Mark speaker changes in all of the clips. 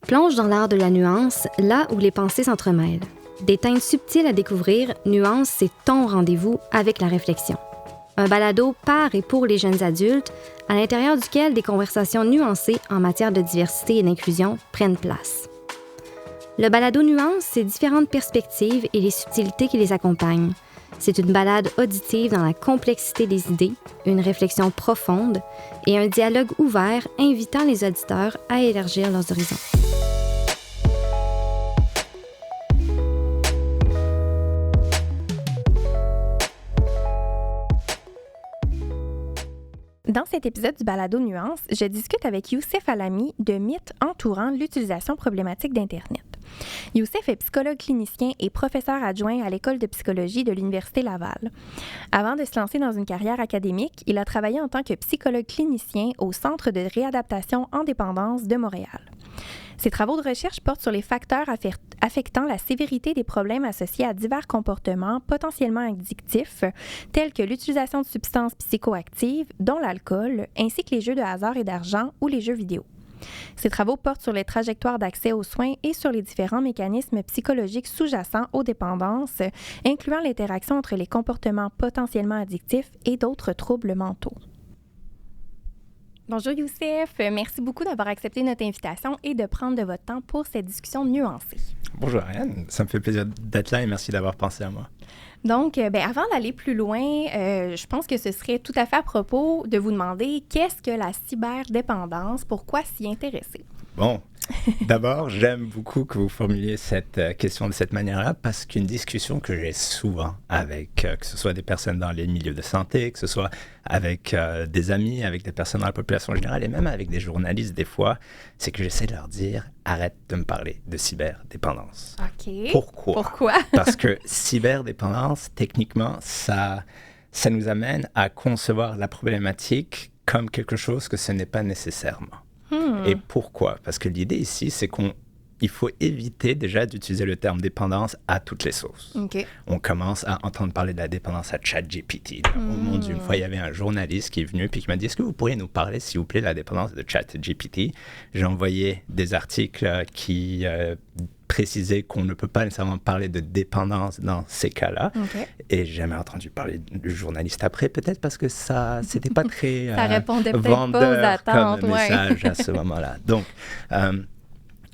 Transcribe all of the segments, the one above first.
Speaker 1: Plonge dans l'art de la nuance, là où les pensées s'entremêlent. Des teintes subtiles à découvrir, Nuance, c'est ton rendez-vous avec la réflexion. Un balado par et pour les jeunes adultes, à l'intérieur duquel des conversations nuancées en matière de diversité et d'inclusion prennent place. Le balado Nuance, c'est différentes perspectives et les subtilités qui les accompagnent. C'est une balade auditive dans la complexité des idées, une réflexion profonde et un dialogue ouvert invitant les auditeurs à élargir leurs horizons.
Speaker 2: Dans cet épisode du balado Nuance, je discute avec Youssef Alami de mythes entourant l'utilisation problématique d'Internet. Youssef est psychologue clinicien et professeur adjoint à l'École de psychologie de l'Université Laval. Avant de se lancer dans une carrière académique, il a travaillé en tant que psychologue clinicien au Centre de réadaptation en dépendance de Montréal. Ses travaux de recherche portent sur les facteurs affectant la sévérité des problèmes associés à divers comportements potentiellement addictifs, tels que l'utilisation de substances psychoactives, dont l'alcool, ainsi que les jeux de hasard et d'argent ou les jeux vidéo. Ses travaux portent sur les trajectoires d'accès aux soins et sur les différents mécanismes psychologiques sous-jacents aux dépendances, incluant l'interaction entre les comportements potentiellement addictifs et d'autres troubles mentaux. Bonjour Youssef, merci beaucoup d'avoir accepté notre invitation et de prendre de votre temps pour cette discussion nuancée.
Speaker 3: Bonjour Ariane, ça me fait plaisir d'être là et merci d'avoir pensé à moi.
Speaker 2: Donc, avant d'aller plus loin, je pense que ce serait tout à fait à propos de vous demander qu'est-ce que la cyberdépendance, pourquoi s'y intéresser?
Speaker 3: Bon, d'abord, j'aime beaucoup que vous formuliez cette question de cette manière-là parce qu'une discussion que j'ai souvent avec, que ce soit des personnes dans les milieux de santé, que ce soit avec des amis, avec des personnes dans la population générale et même avec des journalistes des fois, c'est que j'essaie de leur dire « arrête de me parler de cyberdépendance ».
Speaker 2: OK.
Speaker 3: Pourquoi? Parce que cyberdépendance, techniquement, ça nous amène à concevoir la problématique comme quelque chose que ce n'est pas nécessairement. Et pourquoi? Parce que l'idée ici, c'est qu'il faut éviter déjà d'utiliser le terme dépendance à toutes les sauces.
Speaker 2: Okay.
Speaker 3: On commence à entendre parler de la dépendance à ChatGPT. Oh mon Dieu, une fois, il y avait un journaliste qui est venu et qui m'a dit « Est-ce que vous pourriez nous parler, s'il vous plaît, de la dépendance de ChatGPT ?» J'ai envoyé des articles qui précisaient qu'on ne peut pas nécessairement parler de dépendance dans ces cas-là.
Speaker 2: Okay.
Speaker 3: Et j'ai jamais entendu parler du journaliste après, peut-être parce que ça, c'était pas très
Speaker 2: ça répondait peut-être
Speaker 3: vendeur
Speaker 2: pas aux attentes,
Speaker 3: comme message à ce moment-là. Donc,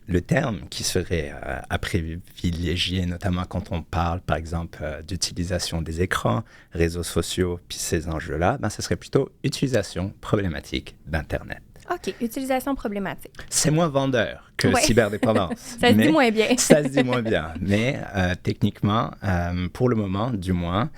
Speaker 3: le terme qui serait à privilégier, notamment quand on parle, par exemple, d'utilisation des écrans, réseaux sociaux, puis ces enjeux-là, ce serait plutôt utilisation problématique d'Internet.
Speaker 2: OK, utilisation problématique.
Speaker 3: C'est moins vendeur que cyberdépendance.
Speaker 2: Ça se dit moins bien.
Speaker 3: Ça se dit moins bien. Mais techniquement, pour le moment, du moins,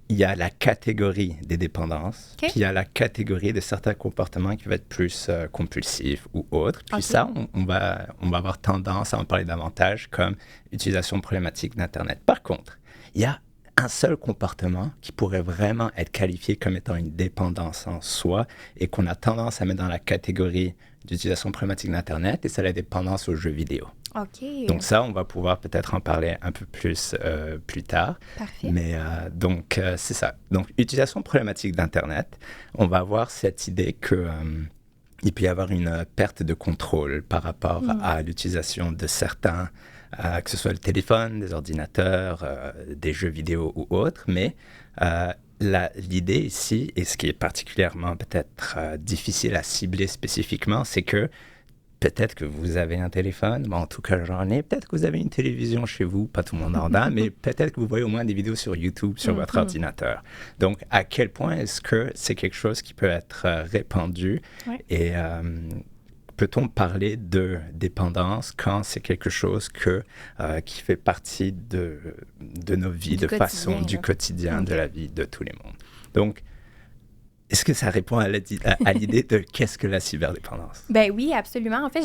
Speaker 3: il y a la catégorie des dépendances, puis il y a la catégorie de certains comportements qui vont être plus compulsifs ou autres. Puis ça, on va avoir tendance à en parler davantage comme utilisation problématique d'Internet. Par contre, il y a un seul comportement qui pourrait vraiment être qualifié comme étant une dépendance en soi et qu'on a tendance à mettre dans la catégorie d'utilisation problématique d'Internet, et c'est la dépendance aux jeux vidéo.
Speaker 2: OK.
Speaker 3: Donc ça, on va pouvoir peut-être en parler un peu plus plus tard.
Speaker 2: Parfait.
Speaker 3: Mais donc, c'est ça. Donc, utilisation problématique d'Internet, on va avoir cette idée que il peut y avoir une perte de contrôle par rapport à l'utilisation de certains, que ce soit le téléphone, des ordinateurs, des jeux vidéo ou autres, mais l'idée ici, et ce qui est particulièrement peut-être difficile à cibler spécifiquement, c'est que peut-être que vous avez un téléphone, en tout cas j'en ai, peut-être que vous avez une télévision chez vous, pas tout le monde en a, mais peut-être que vous voyez au moins des vidéos sur YouTube, sur votre ordinateur. Donc, à quel point est-ce que c'est quelque chose qui peut être répandu et peut-on parler de dépendance quand c'est quelque chose qui fait partie de nos vies, du quotidien, de la vie de tous les mondes? Donc, est-ce que ça répond à l'idée de qu'est-ce que la cyberdépendance?
Speaker 2: Ben oui, absolument. En fait,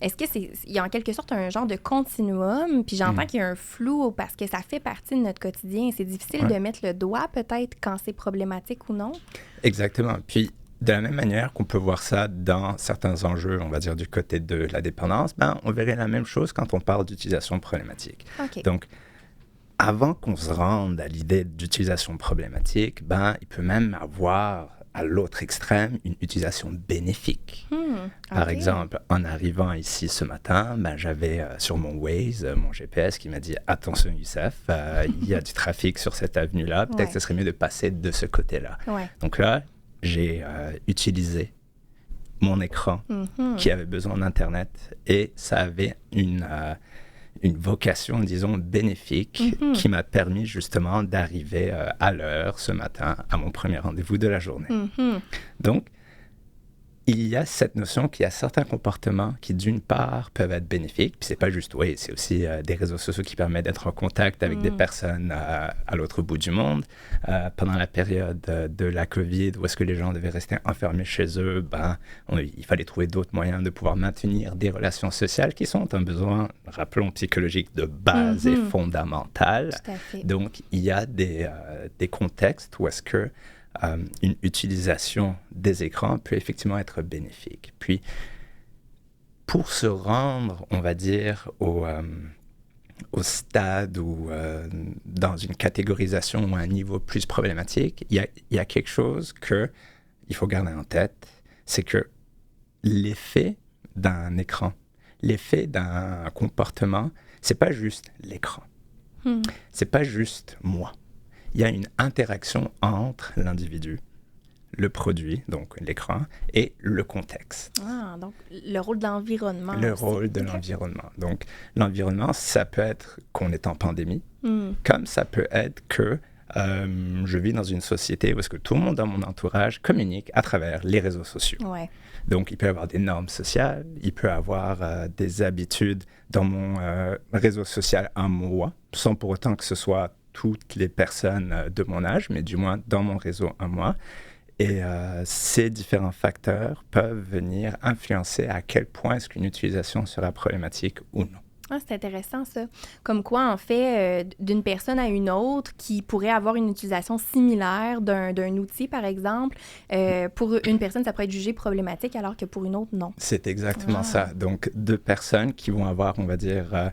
Speaker 2: est-ce que il y a en quelque sorte un genre de continuum, puis j'entends qu'il y a un flou parce que ça fait partie de notre quotidien. C'est difficile de mettre le doigt peut-être quand c'est problématique ou non.
Speaker 3: Exactement. Puis, de la même manière qu'on peut voir ça dans certains enjeux, on va dire du côté de la dépendance, on verrait la même chose quand on parle d'utilisation problématique.
Speaker 2: Okay.
Speaker 3: Donc, avant qu'on se rende à l'idée d'utilisation problématique, il peut même avoir à l'autre extrême, une utilisation bénéfique. Par exemple, en arrivant ici ce matin, j'avais sur mon Waze, mon GPS qui m'a dit « Attention Youssef, il y a du trafic sur cette avenue-là, peut-être que ce serait mieux de passer de ce côté-là. » Donc là, j'ai utilisé mon écran qui avait besoin d'Internet et ça avait une vocation, disons, bénéfique qui m'a permis justement d'arriver à l'heure ce matin à mon premier rendez-vous de la journée. Donc, il y a cette notion qu'il y a certains comportements qui, d'une part, peuvent être bénéfiques, puis c'est pas juste, oui, c'est aussi des réseaux sociaux qui permettent d'être en contact avec des personnes à l'autre bout du monde. Pendant la période de la COVID, où est-ce que les gens devaient rester enfermés chez eux, il fallait trouver d'autres moyens de pouvoir maintenir des relations sociales qui sont un besoin, rappelons, psychologique de base et fondamental.
Speaker 2: Tout à fait.
Speaker 3: Donc, il y a des contextes où est-ce que une utilisation des écrans peut effectivement être bénéfique. Puis, pour se rendre, on va dire, au stade ou dans une catégorisation ou un niveau plus problématique, il y a quelque chose qu'il faut garder en tête, c'est que l'effet d'un écran, l'effet d'un comportement, c'est pas juste l'écran. C'est pas juste moi. Il y a une interaction entre l'individu, le produit, donc l'écran, et le contexte.
Speaker 2: Donc le rôle de l'environnement.
Speaker 3: Le rôle de l'environnement. Donc l'environnement, ça peut être qu'on est en pandémie, comme ça peut être que je vis dans une société où est-ce que tout le monde dans mon entourage communique à travers les réseaux sociaux. Donc il peut y avoir des normes sociales, il peut y avoir des habitudes dans mon réseau social à moi, sans pour autant que ce soit toutes les personnes de mon âge, mais du moins dans mon réseau à moi. Et ces différents facteurs peuvent venir influencer à quel point est-ce qu'une utilisation sera problématique ou non.
Speaker 2: C'est intéressant ça. Comme quoi, en fait, d'une personne à une autre qui pourrait avoir une utilisation similaire d'un outil, par exemple, pour une personne, ça pourrait être jugé problématique, alors que pour une autre, non.
Speaker 3: C'est exactement ça. Donc, deux personnes qui vont avoir, on va dire,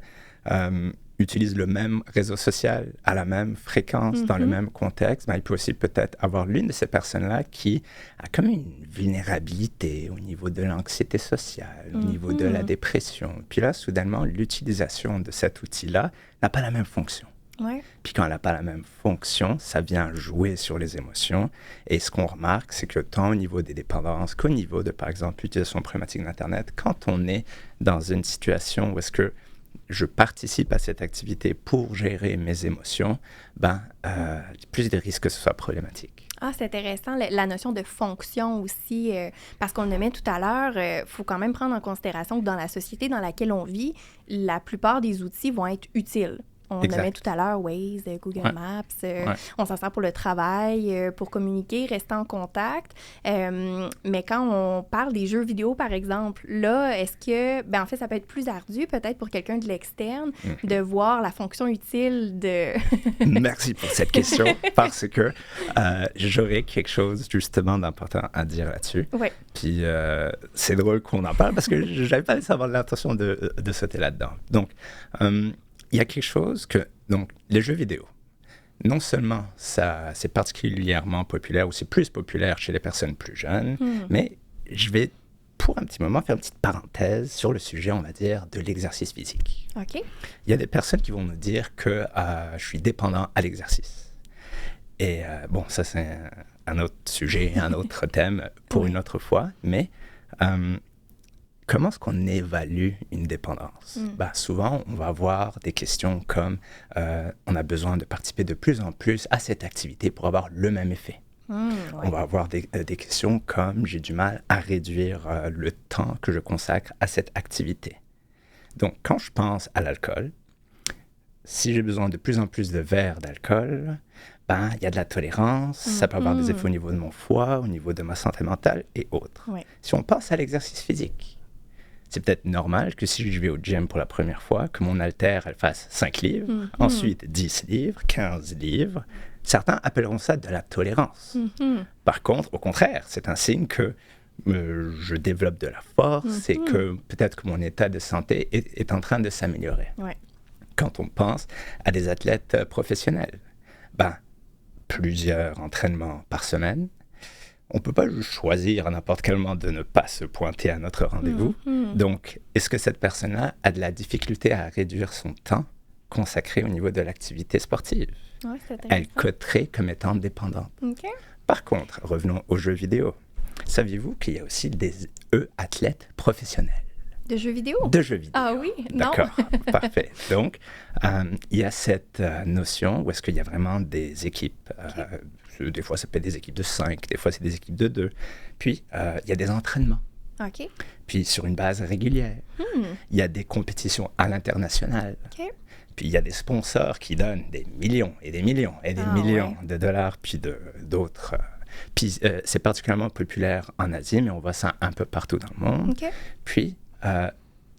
Speaker 3: utilisent le même réseau social à la même fréquence, dans le même contexte, il peut aussi peut-être avoir l'une de ces personnes-là qui a comme une vulnérabilité au niveau de l'anxiété sociale, au niveau de la dépression. Puis là, soudainement, l'utilisation de cet outil-là n'a pas la même fonction. Puis quand elle n'a pas la même fonction, ça vient jouer sur les émotions. Et ce qu'on remarque, c'est que tant au niveau des dépendances qu'au niveau de, par exemple, l'utilisation problématique d'Internet, quand on est dans une situation où est-ce que je participe à cette activité pour gérer mes émotions, plus de risques que ce soit problématique.
Speaker 2: C'est intéressant, la notion de fonction aussi, parce qu'on le nommait tout à l'heure, faut quand même prendre en considération que dans la société dans laquelle on vit, la plupart des outils vont être utiles. On nommait tout à l'heure Waze, Google Maps, on s'en sert pour le travail, pour communiquer, rester en contact. Mais quand on parle des jeux vidéo, par exemple, là, est-ce que, en fait, ça peut être plus ardu peut-être pour quelqu'un de l'externe de voir la fonction utile de...
Speaker 3: Merci pour cette question, parce que j'aurais quelque chose justement d'important à dire là-dessus. Puis c'est drôle qu'on en parle parce que je n'avais pas nécessairement l'intention de sauter là-dedans. Donc, il y a quelque chose que, donc, les jeux vidéo, non seulement c'est particulièrement populaire ou c'est plus populaire chez les personnes plus jeunes, mais je vais, pour un petit moment, faire une petite parenthèse sur le sujet, on va dire, de l'exercice physique. Il y a des personnes qui vont nous dire que je suis dépendant à l'exercice. Et ça, c'est un autre sujet, un autre thème pour une autre fois, mais... comment est-ce qu'on évalue une dépendance? Souvent, on va avoir des questions comme on a besoin de participer de plus en plus à cette activité pour avoir le même effet. On va avoir des questions comme j'ai du mal à réduire le temps que je consacre à cette activité. Donc, quand je pense à l'alcool, si j'ai besoin de plus en plus de verres d'alcool, il y a de la tolérance, ça peut avoir des effets au niveau de mon foie, au niveau de ma santé mentale et autres. Si on pense à l'exercice physique, c'est peut-être normal que si je vais au gym pour la première fois, que mon haltère, elle fasse 5 livres, ensuite 10 livres, 15 livres. Certains appelleront ça de la tolérance. Par contre, au contraire, c'est un signe que je développe de la force et que peut-être que mon état de santé est en train de s'améliorer. Quand on pense à des athlètes professionnels, plusieurs entraînements par semaine, on ne peut pas juste choisir à n'importe quel moment de ne pas se pointer à notre rendez-vous. Donc, est-ce que cette personne-là a de la difficulté à réduire son temps consacré au niveau de l'activité sportive?
Speaker 2: Ouais, c'est intéressant.
Speaker 3: Elle coterait comme étant dépendante.
Speaker 2: OK.
Speaker 3: Par contre, revenons aux jeux vidéo. Saviez-vous qu'il y a aussi des athlètes professionnels?
Speaker 2: De jeux vidéo?
Speaker 3: De jeux vidéo.
Speaker 2: Ah oui? Non.
Speaker 3: D'accord, parfait. Donc, il y a cette notion où est-ce qu'il y a vraiment des équipes. Des fois, ça peut être des équipes de 5, des fois, c'est des équipes de 2. Puis, il y a des entraînements.
Speaker 2: OK.
Speaker 3: Puis, sur une base régulière. Il y a des compétitions à l'international.
Speaker 2: OK.
Speaker 3: Puis, il y a des sponsors qui donnent des millions et des millions et des millions de dollars, puis d'autres. Puis, c'est particulièrement populaire en Asie, mais on voit ça un peu partout dans le monde.
Speaker 2: OK.
Speaker 3: Puis,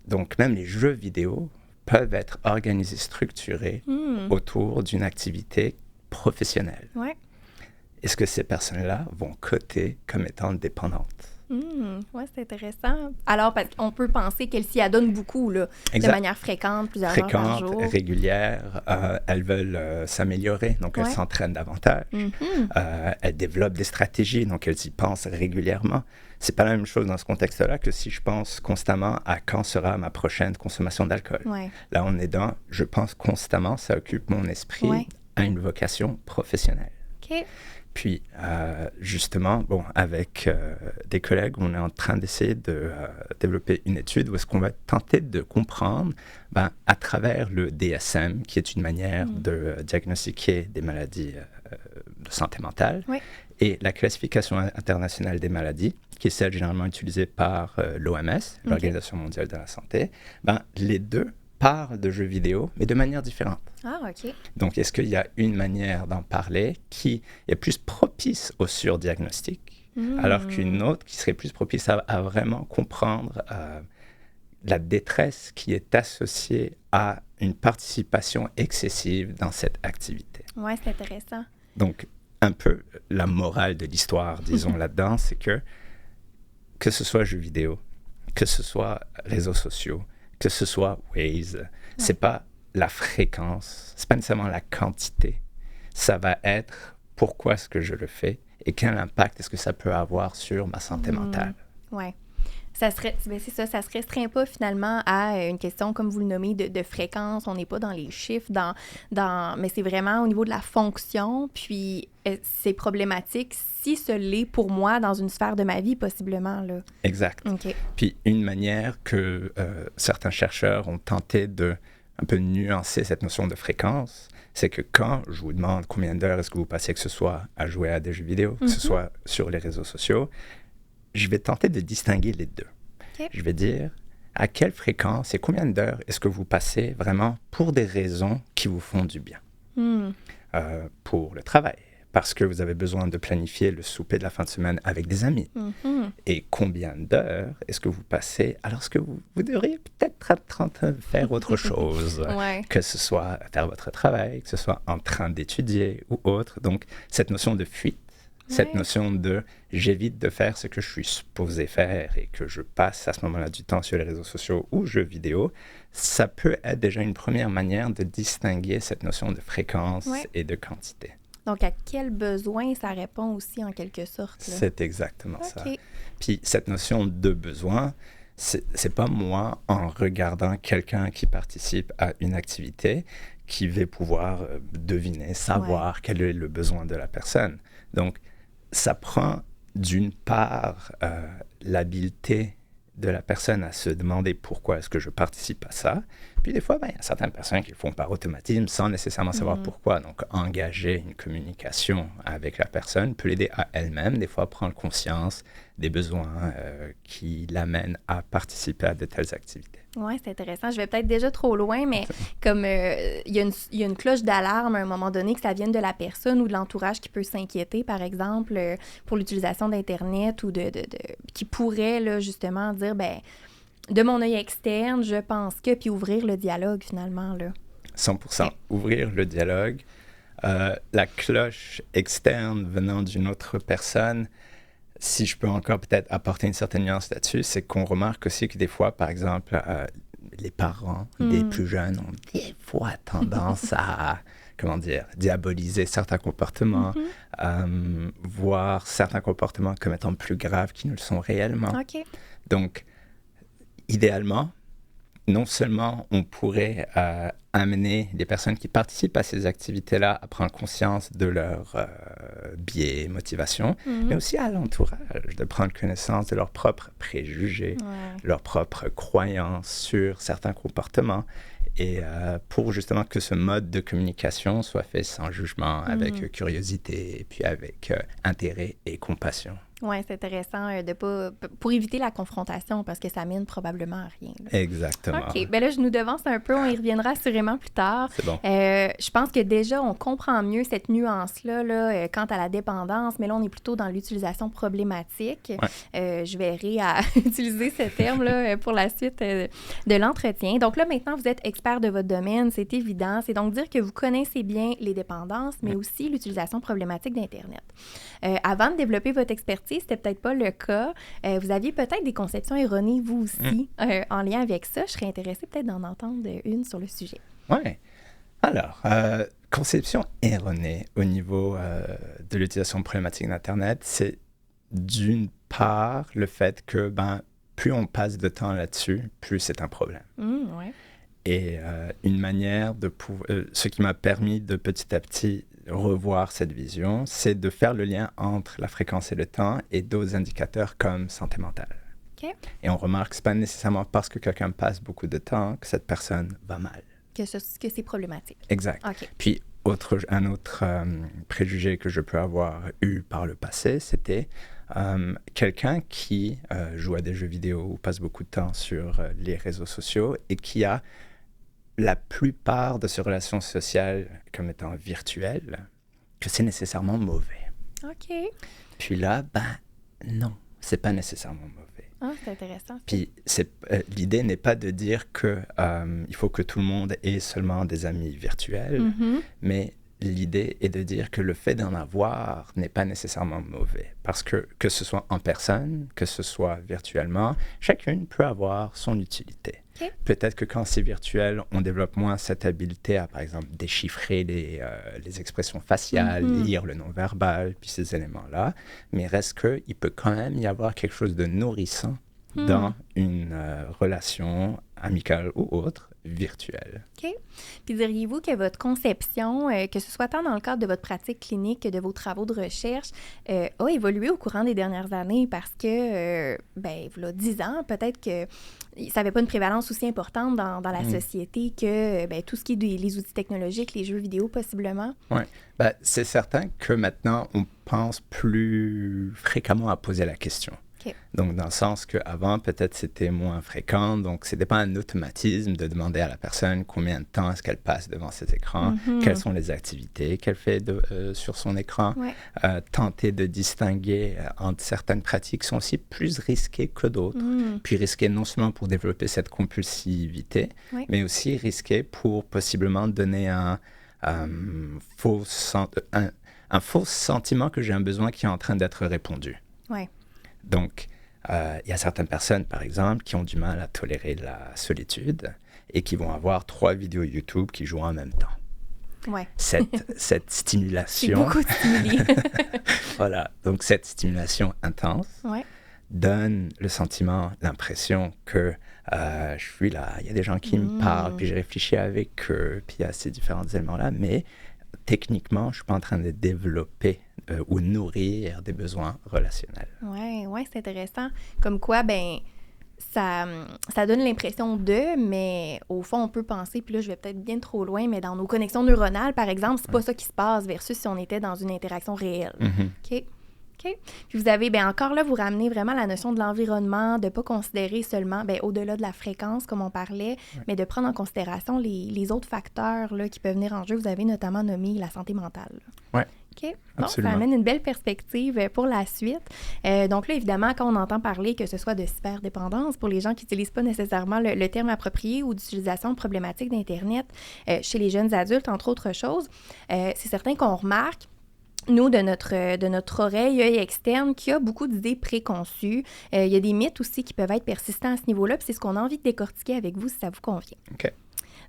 Speaker 3: donc, même les jeux vidéo peuvent être organisés, structurés autour d'une activité professionnelle.
Speaker 2: Ouais.
Speaker 3: Est-ce que ces personnes-là vont coter comme étant dépendantes?
Speaker 2: Oui, c'est intéressant. Alors, parce qu'on peut penser qu'elles s'y adonnent beaucoup, là, de manière fréquente, plusieurs heures par jour.
Speaker 3: Fréquente, régulière. Elles veulent s'améliorer, donc elles s'entraînent davantage. Elles développent des stratégies, donc elles y pensent régulièrement. C'est pas la même chose dans ce contexte-là que si je pense constamment à quand sera ma prochaine consommation d'alcool.
Speaker 2: Ouais.
Speaker 3: Là, on est dans « je pense constamment », ça occupe mon esprit à une vocation professionnelle.
Speaker 2: OK.
Speaker 3: Puis, justement, avec des collègues, on est en train d'essayer de développer une étude où est-ce qu'on va tenter de comprendre, à travers le DSM, qui est une manière de diagnostiquer des maladies de santé mentale, et la classification internationale des maladies, qui est celle généralement utilisée par l'OMS, l'Organisation mondiale de la santé, les deux parlent de jeux vidéo, mais de manière différente.
Speaker 2: Ah, OK.
Speaker 3: Donc, est-ce qu'il y a une manière d'en parler qui est plus propice au surdiagnostic, alors qu'une autre qui serait plus propice à vraiment comprendre la détresse qui est associée à une participation excessive dans cette activité?
Speaker 2: Oui, c'est intéressant.
Speaker 3: Donc, un peu la morale de l'histoire, disons, là-dedans, c'est que ce soit jeux vidéo, que ce soit réseaux sociaux, que ce soit Waze, c'est pas la fréquence, c'est pas nécessairement la quantité. Ça va être pourquoi est-ce que je le fais et quel impact est-ce que ça peut avoir sur ma santé mentale.
Speaker 2: Oui. Ça se restreint pas finalement à une question, comme vous le nommez, de fréquence. On n'est pas dans les chiffres, mais c'est vraiment au niveau de la fonction. Puis c'est problématique si ce l'est pour moi dans une sphère de ma vie, possiblement. Là.
Speaker 3: Exact.
Speaker 2: Okay.
Speaker 3: Puis une manière que certains chercheurs ont tenté de un peu nuancer cette notion de fréquence, c'est que quand je vous demande combien d'heures est-ce que vous passez, que ce soit à jouer à des jeux vidéo, que ce soit sur les réseaux sociaux, je vais tenter de distinguer les deux.
Speaker 2: Okay.
Speaker 3: Je vais dire à quelle fréquence et combien d'heures est-ce que vous passez vraiment pour des raisons qui vous font du bien. Pour le travail, parce que vous avez besoin de planifier le souper de la fin de semaine avec des amis. Et combien d'heures est-ce que vous passez alors que vous devriez peut-être être en train de faire autre chose, que ce soit faire votre travail, que ce soit en train d'étudier ou autre. Donc, cette notion de fuite, cette notion de j'évite de faire ce que je suis supposé faire et que je passe à ce moment-là du temps sur les réseaux sociaux ou jeux vidéo, ça peut être déjà une première manière de distinguer cette notion de fréquence et de quantité.
Speaker 2: Donc, à quel besoin ça répond aussi en quelque sorte? Là?
Speaker 3: C'est exactement ça. Puis cette notion de besoin, c'est pas moi, en regardant quelqu'un qui participe à une activité, qui vais pouvoir deviner, savoir quel est le besoin de la personne. Donc, ça prend d'une part l'habileté de la personne à se demander pourquoi est-ce que je participe à ça. Puis des fois, il y a certaines personnes qui le font par automatisme sans nécessairement savoir pourquoi. Donc, engager une communication avec la personne peut l'aider à elle-même, des fois, à prendre conscience des besoins qui l'amènent à participer à de telles activités.
Speaker 2: Oui, c'est intéressant. Je vais peut-être déjà trop loin, mais comme il y a une cloche d'alarme à un moment donné, que ça vienne de la personne ou de l'entourage qui peut s'inquiéter, par exemple, pour l'utilisation d'Internet ou qui pourrait là, justement dire, de mon œil externe, je pense que, puis ouvrir le dialogue finalement. Là.
Speaker 3: 100%. Ouvrir le dialogue. La cloche externe venant d'une autre personne, si je peux encore peut-être apporter une certaine nuance là-dessus, c'est qu'on remarque aussi que des fois, par exemple, les parents des plus jeunes ont des fois tendance à diaboliser certains comportements, voir certains comportements comme étant plus graves qu'ils ne le sont réellement.
Speaker 2: OK.
Speaker 3: Donc, idéalement, non seulement on pourrait amener les personnes qui participent à ces activités-là à prendre conscience de leurs biais, motivations, mais aussi à l'entourage, de prendre connaissance de leurs propres préjugés, leurs propres croyances sur certains comportements, et pour justement que ce mode de communication soit fait sans jugement, avec curiosité, et puis avec intérêt et compassion.
Speaker 2: Oui, c'est intéressant de pas pour éviter la confrontation parce que ça mène probablement à rien. Là.
Speaker 3: Exactement.
Speaker 2: OK. Bien là, je nous devance un peu. On y reviendra assurément plus tard.
Speaker 3: C'est bon.
Speaker 2: Je pense que déjà, on comprend mieux cette nuance-là quant à la dépendance, mais là, on est plutôt dans l'utilisation problématique. Ouais. Je verrai à utiliser ce terme-là pour la suite de l'entretien. Donc là, maintenant, vous êtes expert de votre domaine, c'est évident. C'est donc dire que vous connaissez bien les dépendances, mais aussi l'utilisation problématique d'Internet. Avant de développer votre expertise, c'était peut-être pas le cas. Vous aviez peut-être des conceptions erronées, vous aussi, en lien avec ça. Je serais intéressée peut-être d'en entendre une sur le sujet.
Speaker 3: Oui. Alors, conception erronée au niveau de l'utilisation problématique d'Internet, c'est d'une part le fait que plus on passe de temps là-dessus, plus c'est un problème.
Speaker 2: Ouais.
Speaker 3: Et une manière de ce qui m'a permis de petit à petit revoir cette vision, c'est de faire le lien entre la fréquence et le temps et d'autres indicateurs comme santé mentale.
Speaker 2: Okay.
Speaker 3: Et on remarque que ce n'est pas nécessairement parce que quelqu'un passe beaucoup de temps que cette personne va mal.
Speaker 2: Que c'est problématique.
Speaker 3: Exact.
Speaker 2: Okay.
Speaker 3: Puis, un autre préjugé que je peux avoir eu par le passé, c'était quelqu'un qui joue à des jeux vidéo ou passe beaucoup de temps sur les réseaux sociaux et qui a la plupart de ses relations sociales comme étant virtuelles, que c'est nécessairement mauvais.
Speaker 2: OK.
Speaker 3: Puis là, non, c'est pas nécessairement mauvais.
Speaker 2: Ah, c'est intéressant.
Speaker 3: Puis l'idée n'est pas de dire que il faut que tout le monde ait seulement des amis virtuels, mais l'idée est de dire que le fait d'en avoir n'est pas nécessairement mauvais. Parce que ce soit en personne, que ce soit virtuellement, chacune peut avoir son utilité. Okay. Peut-être que quand c'est virtuel, on développe moins cette habileté à, par exemple, déchiffrer les expressions faciales, lire le non-verbal, puis ces éléments-là. Mais reste qu'il peut quand même y avoir quelque chose de nourrissant dans une relation amicale ou autre, virtuelle.
Speaker 2: OK. Puis diriez-vous que votre conception, que ce soit tant dans le cadre de votre pratique clinique que de vos travaux de recherche, a évolué au courant des dernières années parce que, voilà 10 ans, peut-être que ça n'avait pas une prévalence aussi importante dans la société que tout ce qui est les outils technologiques, les jeux vidéo possiblement?
Speaker 3: Oui. C'est certain que maintenant, on pense plus fréquemment à poser la question.
Speaker 2: Okay.
Speaker 3: Donc, dans le sens qu'avant, peut-être c'était moins fréquent. Donc, ce n'était pas un automatisme de demander à la personne combien de temps est-ce qu'elle passe devant cet écran, quelles sont les activités qu'elle fait sur son écran.
Speaker 2: Ouais.
Speaker 3: Tenter de distinguer entre certaines pratiques sont aussi plus risquées que d'autres. Puis risquées non seulement pour développer cette compulsivité, mais aussi risquées pour possiblement donner un faux sentiment que j'ai un besoin qui est en train d'être répondu.
Speaker 2: Ouais.
Speaker 3: Donc, il y a certaines personnes, par exemple, qui ont du mal à tolérer la solitude et qui vont avoir 3 vidéos YouTube qui jouent en même temps.
Speaker 2: Ouais.
Speaker 3: Cette stimulation...
Speaker 2: C'est beaucoup de stimuli.
Speaker 3: Voilà. Donc, cette stimulation intense donne le sentiment, l'impression que je suis là, il y a des gens qui me parlent, puis je réfléchis avec eux, puis il y a ces différents éléments-là, mais techniquement, je ne suis pas en train de développer ou nourrir des besoins relationnels.
Speaker 2: Oui, c'est intéressant. Comme quoi, ça donne l'impression mais au fond, on peut penser, puis là, je vais peut-être bien trop loin, mais dans nos connexions neuronales, par exemple, c'est pas ça qui se passe versus si on était dans une interaction réelle. OK? Puis vous avez, encore là, vous ramenez vraiment la notion de l'environnement, de ne pas considérer seulement, au-delà de la fréquence, comme on parlait, mais de prendre en considération les autres facteurs là, qui peuvent venir en jeu. Vous avez notamment nommé la santé mentale.
Speaker 3: Oui.
Speaker 2: OK. Bon, ça amène une belle perspective pour la suite. Donc là, évidemment, quand on entend parler que ce soit de cyberdépendance, pour les gens qui n'utilisent pas nécessairement le terme approprié ou d'utilisation problématique d'Internet chez les jeunes adultes, entre autres choses, c'est certain qu'on remarque nous, de notre oreille externe, qui a beaucoup d'idées préconçues. Il y a des mythes aussi qui peuvent être persistants à ce niveau-là, puis c'est ce qu'on a envie de décortiquer avec vous, si ça vous convient.
Speaker 3: OK.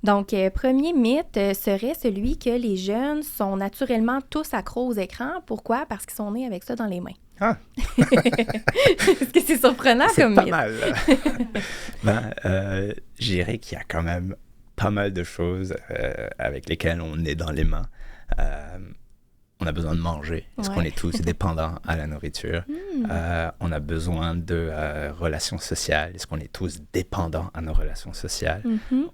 Speaker 2: Donc, premier mythe serait celui que les jeunes sont naturellement tous accros aux écrans. Pourquoi? Parce qu'ils sont nés avec ça dans les mains.
Speaker 3: Ah!
Speaker 2: Est-ce que c'est surprenant comme
Speaker 3: C'est pas
Speaker 2: mythe?
Speaker 3: mal. Je dirais qu'il y a quand même pas mal de choses avec lesquelles on est dans les mains. On a besoin de manger. Est-ce qu'on est tous dépendants à la nourriture? On a besoin de relations sociales. Est-ce qu'on est tous dépendants à nos relations sociales?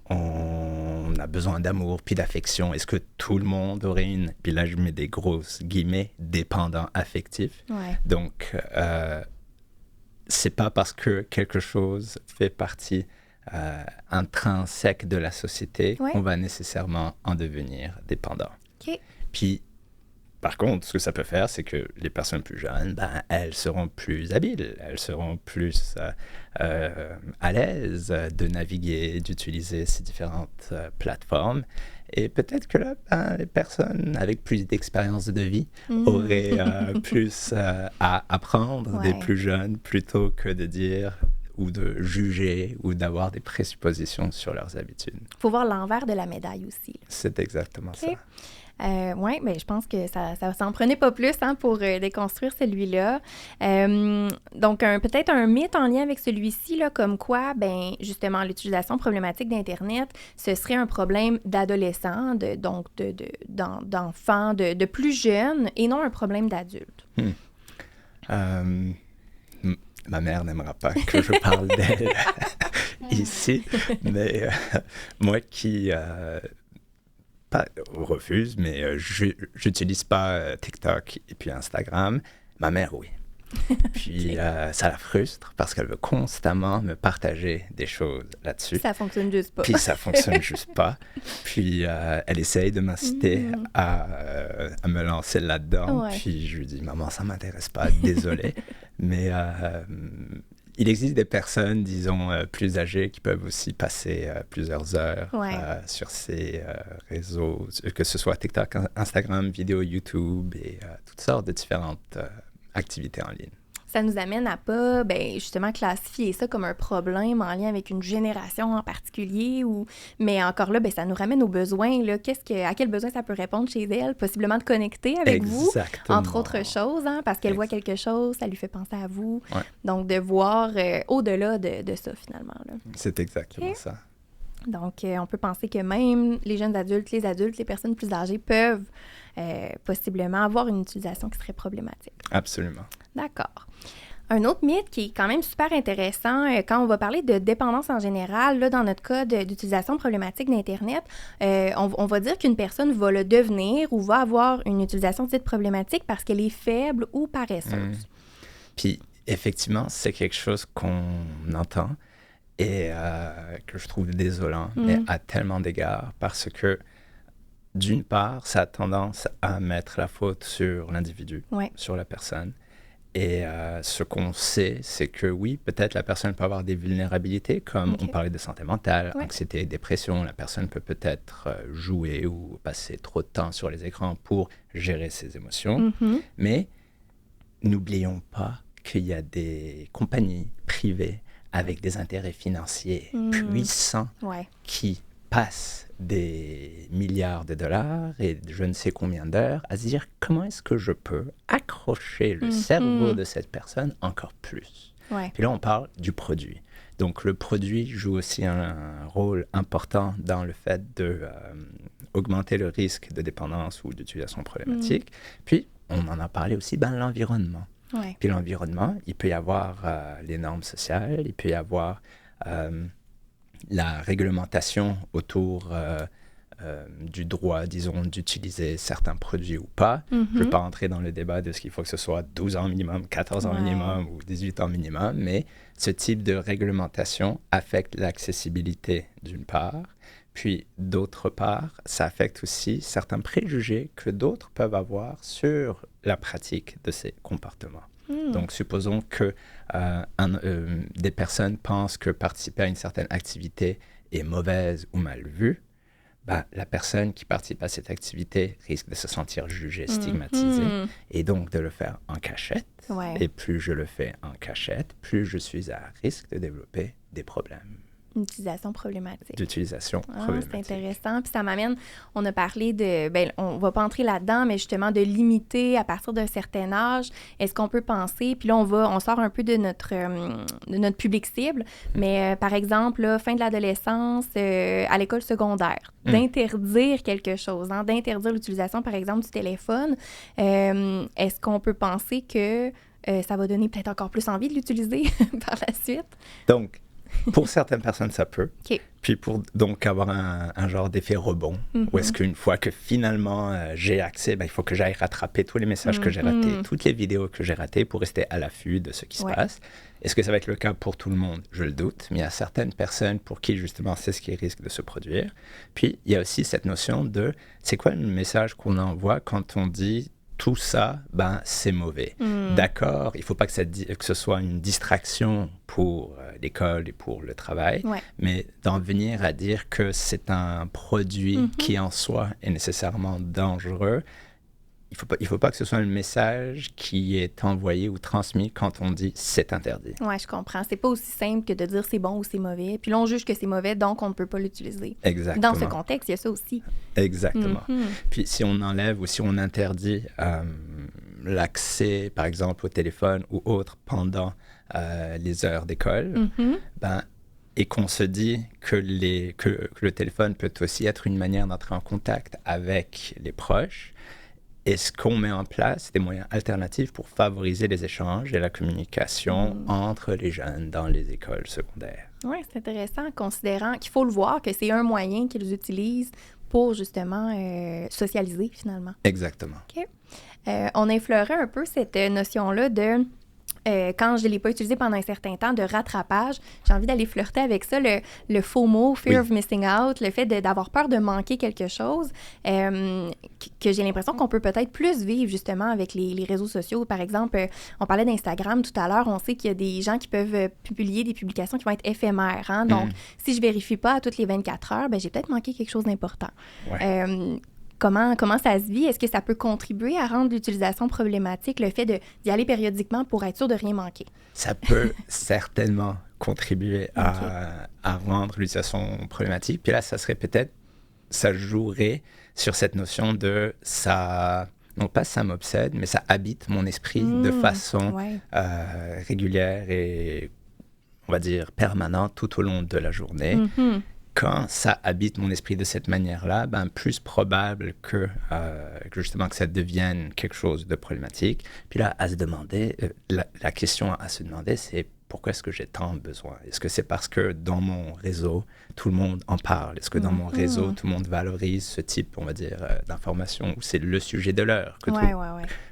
Speaker 3: On a besoin d'amour puis d'affection. Est-ce que tout le monde aurait une, puis là je mets des grosses guillemets, dépendant affectif? Donc, c'est pas parce que quelque chose fait partie intrinsèque de la société qu'on va nécessairement en devenir dépendant. Puis, par contre, ce que ça peut faire, c'est que les personnes plus jeunes, elles seront plus habiles, elles seront plus à l'aise de naviguer, d'utiliser ces différentes plateformes. Et peut-être que là, les personnes avec plus d'expérience de vie auraient plus à apprendre des plus jeunes plutôt que de dire ou de juger ou d'avoir des présuppositions sur leurs habitudes.
Speaker 2: Il faut voir l'envers de la médaille aussi.
Speaker 3: C'est exactement ça.
Speaker 2: Oui, mais je pense que ça s'en prenait pas plus pour déconstruire celui-là. Donc, peut-être un mythe en lien avec celui-ci, là, comme quoi, justement, l'utilisation problématique d'Internet, ce serait un problème d'adolescents, d'enfants, de plus jeunes, et non un problème d'adultes.
Speaker 3: Ma mère n'aimera pas que je parle d'elle ici, mais moi qui... refuse, mais j'utilise pas TikTok et puis Instagram. Ma mère, oui. Puis ça la frustre parce qu'elle veut constamment me partager des choses là-dessus.
Speaker 2: Ça fonctionne juste pas.
Speaker 3: Puis ça fonctionne juste pas. Puis elle essaye de m'inciter à me lancer là-dedans. Puis je lui dis, maman, ça m'intéresse pas, désolé. Mais il existe des personnes, disons, plus âgées qui peuvent aussi passer plusieurs heures sur ces réseaux, que ce soit TikTok, Instagram, vidéo, YouTube et toutes sortes de différentes activités en ligne.
Speaker 2: Ça nous amène à pas, justement, classifier ça comme un problème en lien avec une génération en particulier. Mais encore là, ça nous ramène aux besoins. Là. À quel besoin ça peut répondre chez elle? Possiblement de connecter avec vous, entre autres choses, parce qu'elle voit quelque chose, ça lui fait penser à vous. Donc, de voir au-delà de ça, finalement. Là.
Speaker 3: C'est exactement ça.
Speaker 2: Donc, on peut penser que même les jeunes adultes, les personnes plus âgées peuvent possiblement avoir une utilisation qui serait problématique.
Speaker 3: Absolument.
Speaker 2: D'accord. Un autre mythe qui est quand même super intéressant quand on va parler de dépendance en général, là, dans notre cas d'utilisation problématique d'Internet, on va dire qu'une personne va le devenir ou va avoir une utilisation dite problématique parce qu'elle est faible ou paresseuse.
Speaker 3: Puis, effectivement, c'est quelque chose qu'on entend et que je trouve désolant, mais à tellement d'égards, parce que, d'une part, ça a tendance à mettre la faute sur l'individu, sur la personne. Et ce qu'on sait, c'est que oui, peut-être la personne peut avoir des vulnérabilités, comme on parlait de santé mentale, anxiété, dépression. La personne peut peut-être jouer ou passer trop de temps sur les écrans pour gérer ses émotions. Mais n'oublions pas qu'il y a des compagnies privées avec des intérêts financiers puissants qui passent des milliards de dollars et je ne sais combien d'heures à se dire comment est-ce que je peux accrocher le cerveau de cette personne encore plus. Puis là, on parle du produit. Donc, le produit joue aussi un rôle important dans le fait d'augmenter le risque de dépendance ou d'utilisation problématique. Puis, on en a parlé aussi dans l'environnement. Puis l'environnement, il peut y avoir les normes sociales, il peut y avoir la réglementation autour du droit, disons, d'utiliser certains produits ou pas. Je ne vais pas entrer dans le débat de ce qu'il faut que ce soit 12 ans minimum, 14 ans minimum ou 18 ans minimum, mais ce type de réglementation affecte l'accessibilité d'une part, puis d'autre part, ça affecte aussi certains préjugés que d'autres peuvent avoir sur la pratique de ces comportements. Donc, supposons que des personnes pensent que participer à une certaine activité est mauvaise ou mal vue. La personne qui participe à cette activité risque de se sentir jugée, stigmatisée, et donc de le faire en cachette. Et plus je le fais en cachette, plus je suis à risque de développer des problèmes.
Speaker 2: Une utilisation problématique.
Speaker 3: D'utilisation problématique.
Speaker 2: C'est intéressant. Puis ça m'amène, on a parlé de, on va pas entrer là-dedans, mais justement de limiter à partir d'un certain âge. Est-ce qu'on peut penser, puis là on sort un peu de notre public cible, mais par exemple, là, fin de l'adolescence, à l'école secondaire, d'interdire quelque chose, d'interdire l'utilisation, par exemple, du téléphone. Est-ce qu'on peut penser que ça va donner peut-être encore plus envie de l'utiliser par la suite?
Speaker 3: Donc, pour certaines personnes, ça peut.
Speaker 2: Okay.
Speaker 3: Puis pour donc avoir un genre d'effet rebond, où est-ce qu'une fois que finalement j'ai accès, il faut que j'aille rattraper tous les messages que j'ai ratés, toutes les vidéos que j'ai ratées pour rester à l'affût de ce qui se passe. Est-ce que ça va être le cas pour tout le monde? Je le doute, mais il y a certaines personnes pour qui justement c'est ce qui risque de se produire. Puis il y a aussi cette notion de, c'est quoi le message qu'on envoie quand on dit tout ça, c'est mauvais. D'accord, il ne faut pas que ce soit une distraction pour l'école et pour le travail, mais d'en venir à dire que c'est un produit qui en soi est nécessairement dangereux, il faut pas que ce soit un message qui est envoyé ou transmis quand on dit c'est interdit.
Speaker 2: Oui, je comprends. C'est pas aussi simple que de dire c'est bon ou c'est mauvais. Puis là, on juge que c'est mauvais, donc on ne peut pas l'utiliser.
Speaker 3: Exactement.
Speaker 2: Dans ce contexte, il y a ça aussi.
Speaker 3: Exactement. Puis si on enlève ou si on interdit l'accès, par exemple, au téléphone ou autre pendant les heures d'école, et qu'on se dit que le téléphone peut aussi être une manière d'entrer en contact avec les proches, est-ce qu'on met en place des moyens alternatifs pour favoriser les échanges et la communication entre les jeunes dans les écoles secondaires?
Speaker 2: Oui, c'est intéressant, considérant qu'il faut le voir, que c'est un moyen qu'ils utilisent pour justement socialiser finalement.
Speaker 3: Exactement.
Speaker 2: OK. On a effleuré un peu cette notion-là de... quand je ne l'ai pas utilisé pendant un certain temps, de rattrapage, j'ai envie d'aller flirter avec ça, le FOMO, Fear of Missing Out, le fait d'avoir peur de manquer quelque chose, que j'ai l'impression qu'on peut peut-être plus vivre justement avec les réseaux sociaux. Par exemple, on parlait d'Instagram tout à l'heure, on sait qu'il y a des gens qui peuvent publier des publications qui vont être éphémères. Donc, si je ne vérifie pas à toutes les 24 heures, j'ai peut-être manqué quelque chose d'important. Ouais. Comment ça se vit? Est-ce que ça peut contribuer à rendre l'utilisation problématique, le fait d'y aller périodiquement pour être sûr de rien manquer?
Speaker 3: Ça peut certainement contribuer à rendre l'utilisation problématique. Puis là, ça jouerait sur cette notion de ça, non pas ça m'obsède, mais ça habite mon esprit de façon régulière et, on va dire, permanente tout au long de la journée. Quand ça habite mon esprit de cette manière-là, plus probable que justement que ça devienne quelque chose de problématique. Puis là, à se demander, la question à se demander, c'est pourquoi est-ce que j'ai tant besoin? Est-ce que c'est parce que dans mon réseau, tout le monde en parle? Est-ce que dans mon réseau, tout le monde valorise ce type, on va dire, d'information, où c'est le sujet de l'heure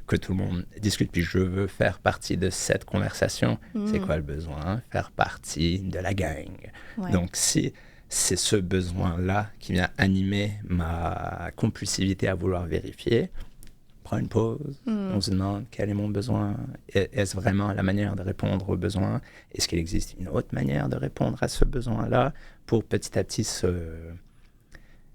Speaker 3: que tout le monde discute? Puis je veux faire partie de cette conversation. C'est quoi le besoin? Faire partie de la gang. Donc, si c'est ce besoin-là qui vient animer ma compulsivité à vouloir vérifier, prends une pause, on se demande quel est mon besoin, est-ce vraiment la manière de répondre aux besoins, est-ce qu'il existe une autre manière de répondre à ce besoin-là pour petit à petit se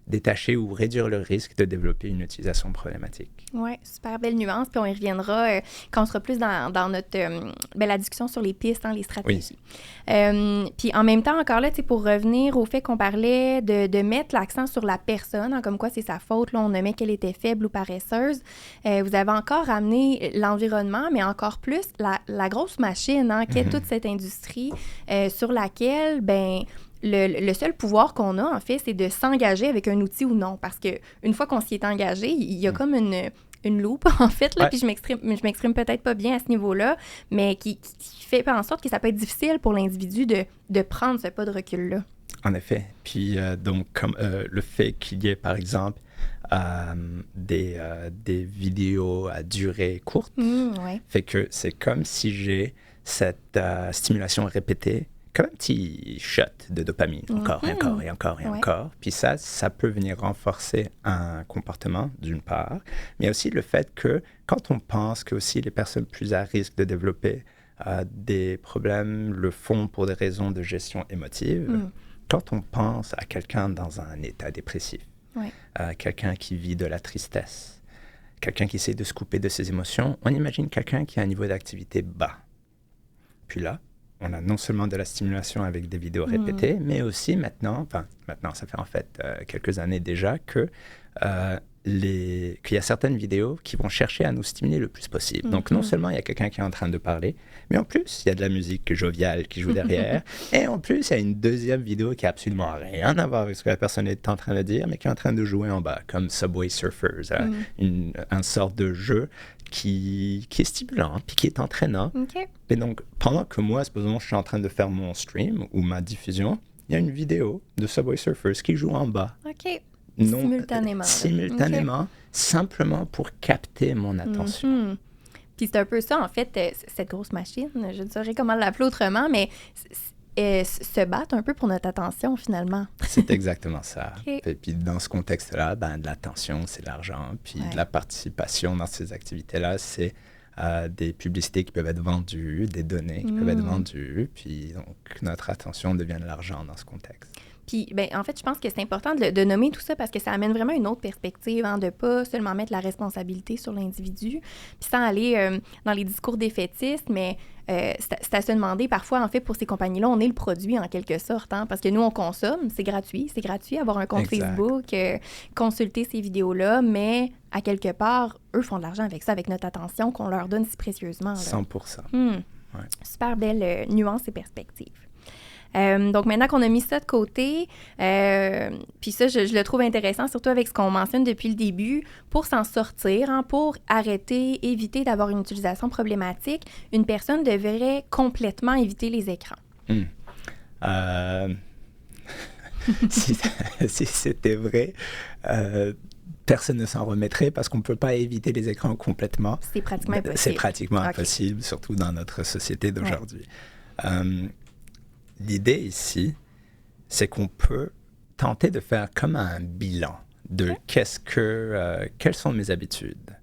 Speaker 3: détacher ou réduire le risque de développer une utilisation problématique.
Speaker 2: Oui, super belle nuance, puis on y reviendra quand on sera plus dans notre la discussion sur les pistes, les stratégies. Puis en même temps, encore là, pour revenir au fait qu'on parlait de mettre l'accent sur la personne, comme quoi c'est sa faute, là, on nommait qu'elle était faible ou paresseuse, vous avez encore amené l'environnement, mais encore plus la grosse machine qu'est toute cette industrie sur laquelle, le seul pouvoir qu'on a, en fait, c'est de s'engager avec un outil ou non. Parce qu'une fois qu'on s'y est engagé, il y a comme une loupe, en fait, là, puis je m'exprime peut-être pas bien à ce niveau-là, mais qui fait en sorte que ça peut être difficile pour l'individu de prendre ce pas de recul-là.
Speaker 3: En effet. Puis, donc, comme le fait qu'il y ait, par exemple, des vidéos à durée courte, fait que c'est comme si j'ai cette stimulation répétée, comme un petit shot de dopamine, encore et encore et encore et encore. Puis ça peut venir renforcer un comportement, d'une part, mais aussi le fait que quand on pense que aussi les personnes plus à risque de développer des problèmes le font pour des raisons de gestion émotive, quand on pense à quelqu'un dans un état dépressif, quelqu'un qui vit de la tristesse, quelqu'un qui essaie de se couper de ses émotions, on imagine quelqu'un qui a un niveau d'activité bas. Puis là, on a non seulement de la stimulation avec des vidéos répétées, mais aussi maintenant, ça fait en fait quelques années déjà qu'il y a certaines vidéos qui vont chercher à nous stimuler le plus possible. Donc, non seulement il y a quelqu'un qui est en train de parler, mais en plus, il y a de la musique joviale qui joue derrière. Et en plus, il y a une deuxième vidéo qui n'a absolument rien à voir avec ce que la personne est en train de dire, mais qui est en train de jouer en bas, comme Subway Surfers, une sorte de jeu qui est stimulant, puis qui est entraînant. Et donc, pendant que moi, supposons, je suis en train de faire mon stream ou ma diffusion, il y a une vidéo de Subway Surfers qui joue en bas. Simultanément, simplement pour capter mon attention.
Speaker 2: Puis c'est un peu ça, en fait, cette grosse machine, je ne saurais comment l'appeler autrement, mais se battre un peu pour notre attention, finalement.
Speaker 3: C'est exactement ça. Et puis dans ce contexte-là, de l'attention, c'est l'argent. Puis de la participation dans ces activités-là, c'est des publicités qui peuvent être vendues, des données qui peuvent être vendues. Puis donc, notre attention devient de l'argent dans ce contexte.
Speaker 2: Puis, en fait, je pense que c'est important de nommer tout ça parce que ça amène vraiment une autre perspective, de ne pas seulement mettre la responsabilité sur l'individu, puis sans aller dans les discours défaitistes, mais c'est à se demander parfois, en fait, pour ces compagnies-là, on est le produit en quelque sorte, parce que nous, on consomme, c'est gratuit, avoir un compte Facebook, consulter ces vidéos-là, mais à quelque part, eux font de l'argent avec ça, avec notre attention qu'on leur donne si précieusement. Là.
Speaker 3: 100%.
Speaker 2: Super belle nuance et perspective. Donc, maintenant qu'on a mis ça de côté, puis ça, je le trouve intéressant, surtout avec ce qu'on mentionne depuis le début, pour s'en sortir, pour arrêter, éviter d'avoir une utilisation problématique, une personne devrait complètement éviter les écrans.
Speaker 3: Si c'était vrai, personne ne s'en remettrait parce qu'on ne peut pas éviter les écrans complètement.
Speaker 2: C'est pratiquement impossible.
Speaker 3: C'est pratiquement impossible, surtout dans notre société d'aujourd'hui. L'idée ici, c'est qu'on peut tenter de faire comme un bilan de quelles sont mes habitudes,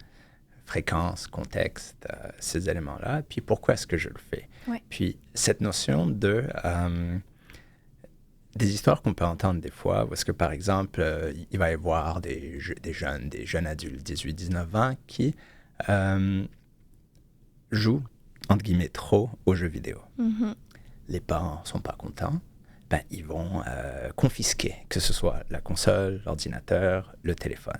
Speaker 3: fréquence, contexte, ces éléments-là, puis pourquoi est-ce que je le fais. Puis cette notion des histoires qu'on peut entendre des fois, où est-ce que par exemple, il va y avoir des jeunes adultes, 18-19 ans, qui jouent, entre guillemets, trop aux jeux vidéo. Les parents ne sont pas contents, ils vont confisquer, que ce soit la console, l'ordinateur, le téléphone.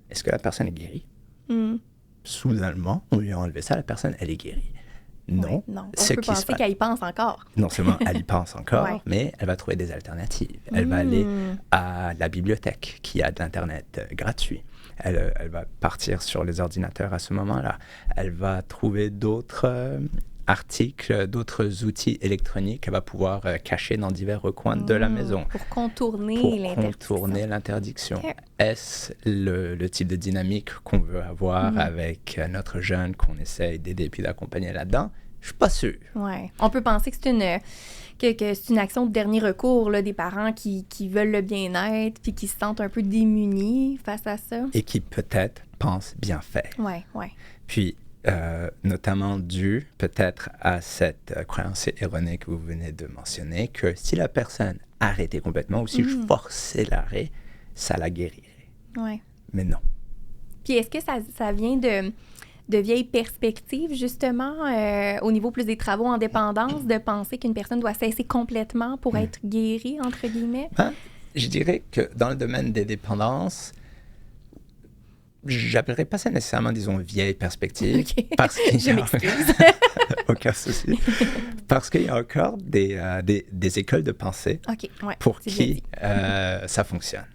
Speaker 3: Est-ce que la personne est guérie? Soudainement, on lui a enlevé ça, la personne, elle est guérie. Non.
Speaker 2: On peut penser qu'elle y pense encore.
Speaker 3: Non seulement elle y pense encore, mais elle va trouver des alternatives. Elle va aller à la bibliothèque qui a de l'Internet gratuit. Elle va partir sur les ordinateurs à ce moment-là. Elle va trouver d'autres articles, d'autres outils électroniques qu'elle va pouvoir cacher dans divers recoins de la maison.
Speaker 2: Pour contourner
Speaker 3: l'interdiction. Okay. Est-ce le type de dynamique qu'on veut avoir avec notre jeune qu'on essaie d'aider puis d'accompagner là-dedans? Je suis pas sûr.
Speaker 2: On peut penser que c'est une action de dernier recours là, des parents qui veulent le bien-être puis qui se sentent un peu démunis face à ça.
Speaker 3: Et qui peut-être pensent bien faire. Puis, notamment dû peut-être à cette croyance erronée que vous venez de mentionner, que si la personne arrêtait complètement ou si je forçais l'arrêt, ça la guérirait. Mais non.
Speaker 2: Puis est-ce que ça vient de vieilles perspectives, justement, au niveau plus des travaux en dépendance, de penser qu'une personne doit cesser complètement pour être guérie, entre guillemets?
Speaker 3: Je dirais que dans le domaine des dépendances, j'appellerais pas ça nécessairement, disons, vieille perspective. Parce qu'il
Speaker 2: je m'excuse.
Speaker 3: Aucun souci. Parce qu'il y a encore des écoles de pensée pour qui ça fonctionne.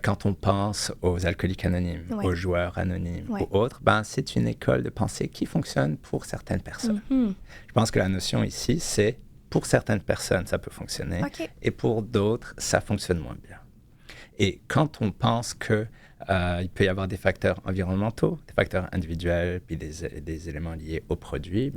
Speaker 3: Quand on pense aux alcooliques anonymes, aux joueurs anonymes ou autres, c'est une école de pensée qui fonctionne pour certaines personnes. Je pense que la notion ici, c'est pour certaines personnes, ça peut fonctionner et pour d'autres, ça fonctionne moins bien. Et quand on pense que il peut y avoir des facteurs environnementaux, des facteurs individuels, puis des éléments liés au produit.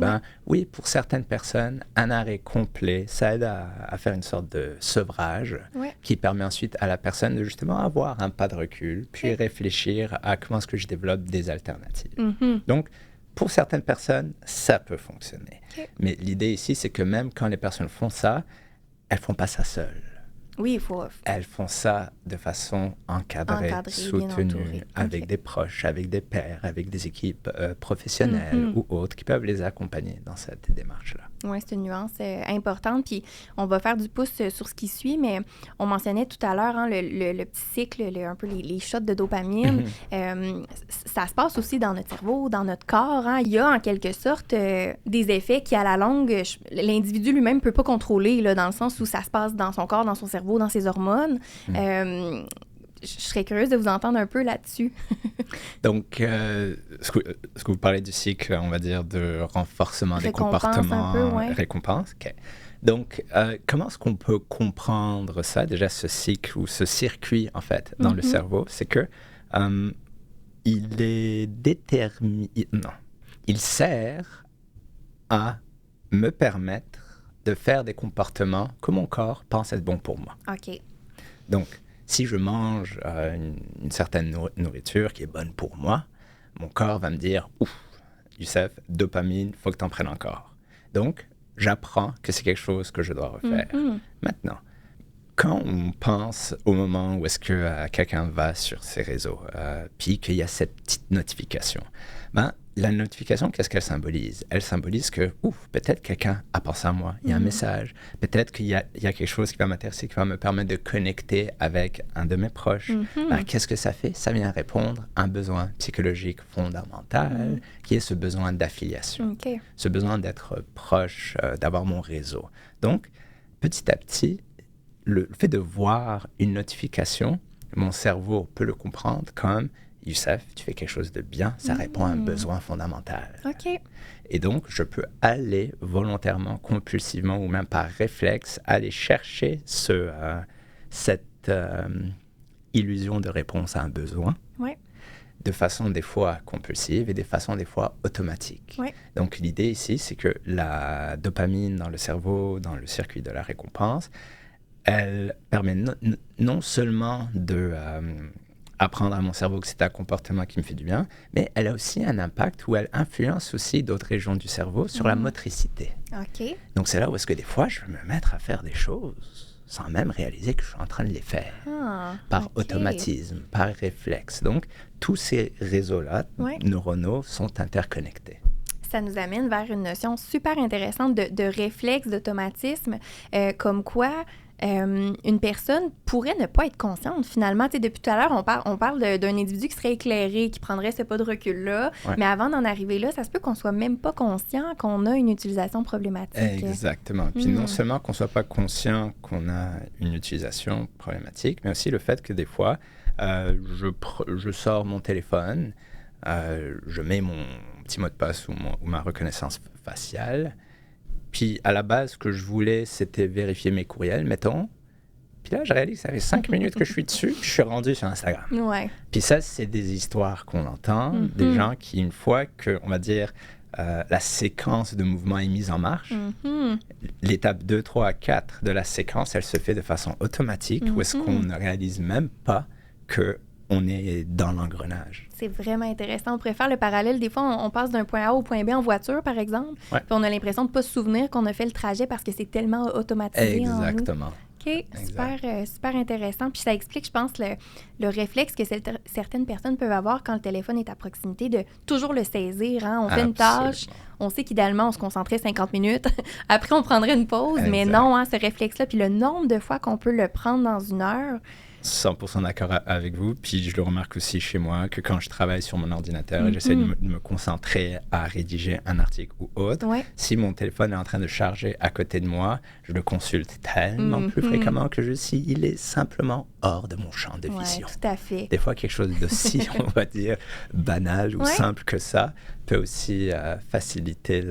Speaker 3: Oui, pour certaines personnes, un arrêt complet, ça aide à faire une sorte de sevrage qui permet ensuite à la personne de justement avoir un pas de recul, puis réfléchir à comment est-ce que je développe des alternatives. Donc, pour certaines personnes, ça peut fonctionner. Mais l'idée ici, c'est que même quand les personnes font ça, elles ne font pas ça seules. Elles font ça de façon encadrée soutenue, avec des proches, avec des pairs, avec des équipes professionnelles ou autres qui peuvent les accompagner dans cette démarche-là.
Speaker 2: Oui, c'est une nuance importante. Puis on va faire du pouce sur ce qui suit, mais on mentionnait tout à l'heure le petit cycle, un peu les shots de dopamine. Ça se passe aussi dans notre cerveau, dans notre corps. Hein. Il y a en quelque sorte des effets qui, à la longue, l'individu lui-même ne peut pas contrôler, là, dans le sens où ça se passe dans son corps, dans son cerveau, dans ses hormones. Je serais curieuse de vous entendre un peu là-dessus.
Speaker 3: Donc, ce que vous parlez du cycle, on va dire, de renforcement des comportements,
Speaker 2: un peu, ouais.
Speaker 3: Récompense. Okay. Donc, comment est-ce qu'on peut comprendre ça, déjà, ce cycle ou ce circuit, en fait, dans le cerveau? C'est que il est déterminé... Non. Il sert à me permettre de faire des comportements que mon corps pense être bons pour moi.
Speaker 2: OK.
Speaker 3: Donc, si je mange une certaine nourriture qui est bonne pour moi, mon corps va me dire « Ouf, Youssef, dopamine, il faut que tu en prennes encore. » Donc, j'apprends que c'est quelque chose que je dois refaire. Maintenant, quand on pense au moment où est-ce que quelqu'un va sur ses réseaux, puis qu'il y a cette petite notification, la notification, qu'est-ce qu'elle symbolise? Elle symbolise que, peut-être quelqu'un a pensé à moi, il y a un message, peut-être qu'il y a quelque chose qui va m'intéresser, qui va me permettre de connecter avec un de mes proches. Qu'est-ce que ça fait? Ça vient répondre à un besoin psychologique fondamental, qui est ce besoin d'affiliation, ce besoin d'être proche, d'avoir mon réseau. Donc, petit à petit, le fait de voir une notification, mon cerveau peut le comprendre comme Youssef, tu fais quelque chose de bien, ça répond à un besoin fondamental.
Speaker 2: OK.
Speaker 3: Et donc, je peux aller volontairement, compulsivement ou même par réflexe, aller chercher cette illusion de réponse à un besoin de façon des fois compulsive et de façon des fois automatique. Donc, l'idée ici, c'est que la dopamine dans le cerveau, dans le circuit de la récompense, elle permet non seulement de... apprendre à mon cerveau que c'est un comportement qui me fait du bien, mais elle a aussi un impact où elle influence aussi d'autres régions du cerveau sur la motricité.
Speaker 2: OK.
Speaker 3: Donc, c'est là où est-ce que des fois, je vais me mettre à faire des choses sans même réaliser que je suis en train de les faire. Par automatisme, par réflexe. Donc, tous ces réseaux-là neuronaux sont interconnectés.
Speaker 2: Ça nous amène vers une notion super intéressante de réflexe, d'automatisme, comme quoi... une personne pourrait ne pas être consciente, finalement. T'sais, depuis tout à l'heure, on parle d'un individu qui serait éclairé, qui prendrait ce pas de recul-là, mais avant d'en arriver là, ça se peut qu'on soit même pas conscient qu'on a une utilisation problématique.
Speaker 3: Exactement. Puis non seulement qu'on soit pas conscient qu'on a une utilisation problématique, mais aussi le fait que des fois, je sors mon téléphone, je mets mon petit mot de passe ou ma reconnaissance faciale. Puis, à la base, ce que je voulais, c'était vérifier mes courriels, mettons. Puis là, je réalise que ça fait 5 minutes que je suis dessus, puis je suis rendu sur Instagram. Puis ça, c'est des histoires qu'on entend, des gens qui, une fois que, on va dire, la séquence de mouvements est mise en marche, l'étape 2, 3, 4 de la séquence, elle se fait de façon automatique, où est-ce qu'on ne réalise même pas qu'on est dans l'engrenage.
Speaker 2: C'est vraiment intéressant. On pourrait faire le parallèle. Des fois, on passe d'un point A au point B en voiture, par exemple. Puis on a l'impression de ne pas se souvenir qu'on a fait le trajet parce que c'est tellement automatisé.
Speaker 3: Exactement.
Speaker 2: OK, super intéressant. Puis ça explique, je pense, le réflexe que certaines personnes peuvent avoir quand le téléphone est à proximité, de toujours le saisir. Hein? On fait une tâche, on sait qu'idéalement, on se concentrait 50 minutes. Après, on prendrait une pause. Mais non, hein, ce réflexe-là, puis le nombre de fois qu'on peut le prendre dans une heure...
Speaker 3: 100% d'accord avec vous. Puis je le remarque aussi chez moi que quand je travaille sur mon ordinateur et j'essaie de me concentrer à rédiger un article ou autre, si mon téléphone est en train de charger à côté de moi, je le consulte tellement plus fréquemment que il est simplement hors de mon champ de vision.
Speaker 2: Tout à fait.
Speaker 3: Des fois, quelque chose d'aussi, on va dire, banal ou simple que ça peut aussi faciliter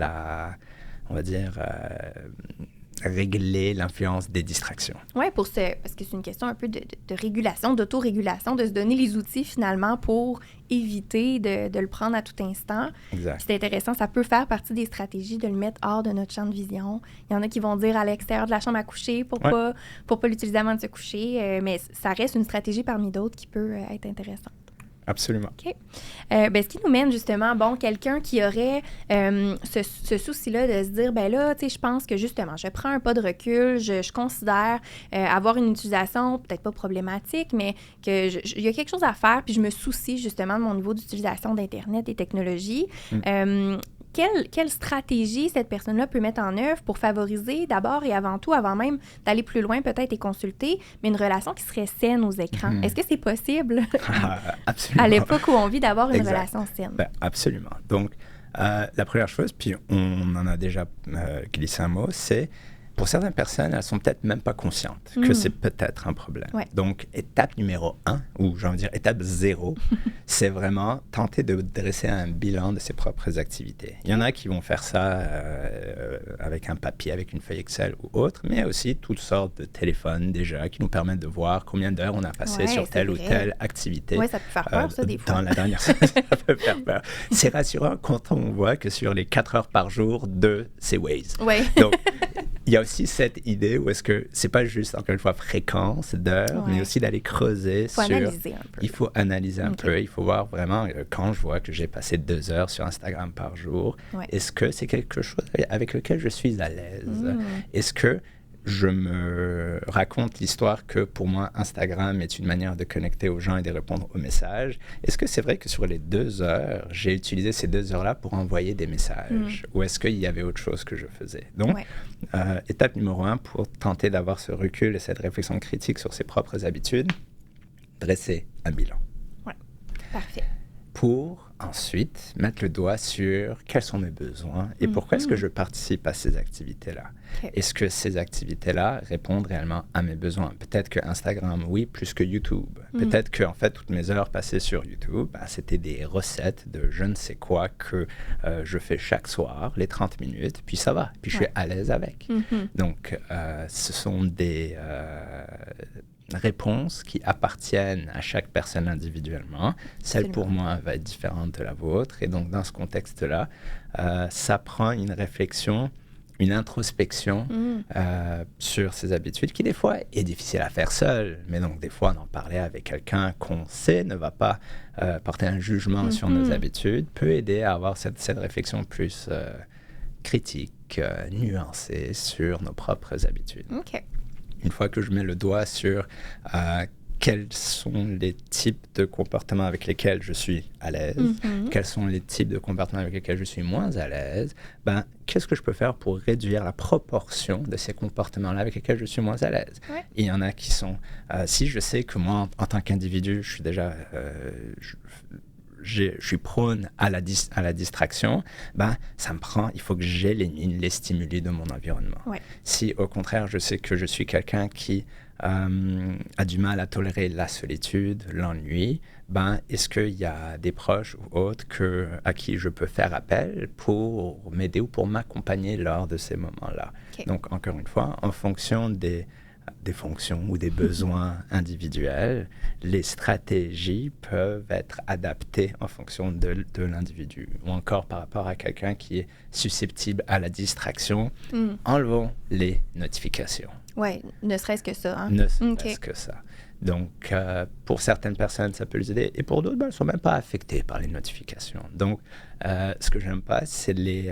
Speaker 3: on va dire... régler l'influence des distractions.
Speaker 2: Oui, parce que c'est une question un peu de régulation, d'autorégulation, de se donner les outils finalement pour éviter de le prendre à tout instant.
Speaker 3: Exact.
Speaker 2: C'est intéressant, ça peut faire partie des stratégies de le mettre hors de notre champ de vision. Il y en a qui vont dire à l'extérieur de la chambre à coucher pour pas l'utiliser avant de se coucher, mais ça reste une stratégie parmi d'autres qui peut être intéressante.
Speaker 3: Absolument.
Speaker 2: OK. Ce qui nous mène justement, quelqu'un qui aurait ce souci-là de se dire, je pense que justement, je prends un pas de recul, je considère avoir une utilisation peut-être pas problématique, mais qu'il y a quelque chose à faire, puis je me soucie justement de mon niveau d'utilisation d'Internet et technologies. quelle stratégie cette personne-là peut mettre en œuvre pour favoriser d'abord et avant tout, avant même d'aller plus loin peut-être et consulter, mais une relation qui serait saine aux écrans? Est-ce que c'est possible
Speaker 3: Absolument.
Speaker 2: à l'époque où on vit d'avoir une relation saine?
Speaker 3: Ben, absolument. Donc, la première chose, puis on en a déjà glissé un mot, c'est pour certaines personnes, elles sont peut-être même pas conscientes que c'est peut-être un problème.
Speaker 2: Ouais.
Speaker 3: Donc, étape numéro 1, ou j'ai envie de dire étape 0, c'est vraiment tenter de dresser un bilan de ses propres activités. Il y en a qui vont faire ça avec un papier, avec une feuille Excel ou autre, mais il y a aussi toutes sortes de téléphones déjà qui nous permettent de voir combien d'heures on a passé sur telle ou telle activité.
Speaker 2: Oui, ça peut faire peur, ça, des fois.
Speaker 3: Dans la dernière semaine, ça peut faire peur. C'est rassurant quand on voit que sur les 4 heures par jour, 2, c'est Waze.
Speaker 2: Oui.
Speaker 3: Donc, il y a aussi cette idée où est-ce que c'est pas juste, encore une fois, fréquence d'heures, mais aussi d'aller creuser sur...
Speaker 2: Analyser un peu.
Speaker 3: Il faut analyser un peu. Il faut voir vraiment, quand je vois que j'ai passé 2 heures sur Instagram par jour, est-ce que c'est quelque chose avec lequel je suis à l'aise? Est-ce que je me raconte l'histoire que pour moi, Instagram est une manière de connecter aux gens et de répondre aux messages? Est-ce que c'est vrai que sur les 2 heures, j'ai utilisé ces 2 heures-là pour envoyer des messages? Ou est-ce qu'il y avait autre chose que je faisais? Donc, étape numéro 1, pour tenter d'avoir ce recul et cette réflexion critique sur ses propres habitudes, dresser un bilan.
Speaker 2: Oui, parfait.
Speaker 3: Pour ensuite mettre le doigt sur quels sont mes besoins et pourquoi est-ce que je participe à ces activités-là. Est-ce que ces activités-là répondent réellement à mes besoins? Peut-être que Instagram, oui, plus que YouTube. Peut-être que, en fait, toutes mes heures passées sur YouTube, c'était des recettes de je ne sais quoi que je fais chaque soir, les 30 minutes, puis ça va. Puis je suis à l'aise avec. Donc, ce sont des... réponses qui appartiennent à chaque personne individuellement. Celle pour moi va être différente de la vôtre. Et donc, dans ce contexte-là, ça prend une réflexion, une introspection sur ses habitudes qui, des fois, est difficile à faire seul. Mais donc, des fois, d'en parler avec quelqu'un qu'on sait ne va pas porter un jugement sur nos habitudes peut aider à avoir cette réflexion plus critique, nuancée sur nos propres habitudes.
Speaker 2: OK.
Speaker 3: Une fois que je mets le doigt sur quels sont les types de comportements avec lesquels je suis à l'aise, quels sont les types de comportements avec lesquels je suis moins à l'aise, qu'est-ce que je peux faire pour réduire la proportion de ces comportements-là avec lesquels je suis moins à l'aise? Et il y en a qui sont... si je sais que moi, en tant qu'individu, je suis déjà... je suis prône à la distraction, ça me prend, il faut que j'élimine les stimuli de mon environnement. Si au contraire, je sais que je suis quelqu'un qui a du mal à tolérer la solitude, l'ennui, est-ce qu'il y a des proches ou autres à qui je peux faire appel pour m'aider ou pour m'accompagner lors de ces moments-là? Donc, encore une fois, en fonction des fonctions ou des besoins individuels, les stratégies peuvent être adaptées en fonction de l'individu. Ou encore par rapport à quelqu'un qui est susceptible à la distraction, enlevons les notifications.
Speaker 2: Oui, ne serait-ce que ça. Hein?
Speaker 3: Ne serait-ce que ça. Donc, pour certaines personnes, ça peut les aider. Et pour d'autres, elles ne sont même pas affectées par les notifications. Donc, ce que je n'aime pas, c'est les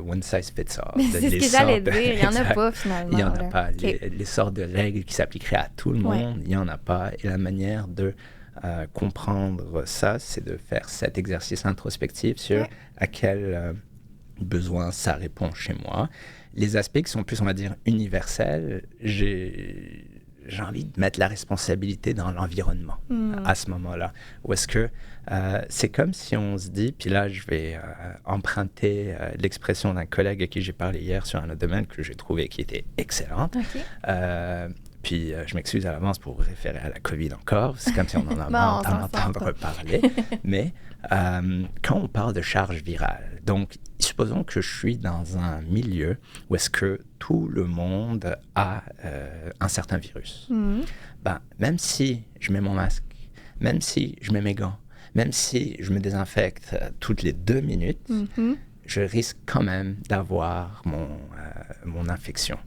Speaker 3: one size fits all.
Speaker 2: C'est ce que j'allais dire. Il n'y en a pas, finalement.
Speaker 3: Il n'y en a pas. Les sortes de règles qui s'appliqueraient à tout le monde, il n'y en a pas. Et la manière de comprendre ça, c'est de faire cet exercice introspectif sur à quel besoin ça répond chez moi. Les aspects qui sont plus, on va dire, universels, j'ai envie de mettre la responsabilité dans l'environnement à ce moment-là. Ou est-ce que c'est comme si on se dit, puis là je vais emprunter l'expression d'un collègue à qui j'ai parlé hier sur un autre domaine que j'ai trouvé qui était excellente. Puis je m'excuse à l'avance pour référer à la COVID encore, c'est comme si on en avait entendre reparler. Mais quand on parle de charge virale, donc supposons que je suis dans un milieu où est-ce que tout le monde a un certain virus. Même si je mets mon masque, même si je mets mes gants, même si je me désinfecte toutes les 2 minutes, je risque quand même d'avoir mon infection.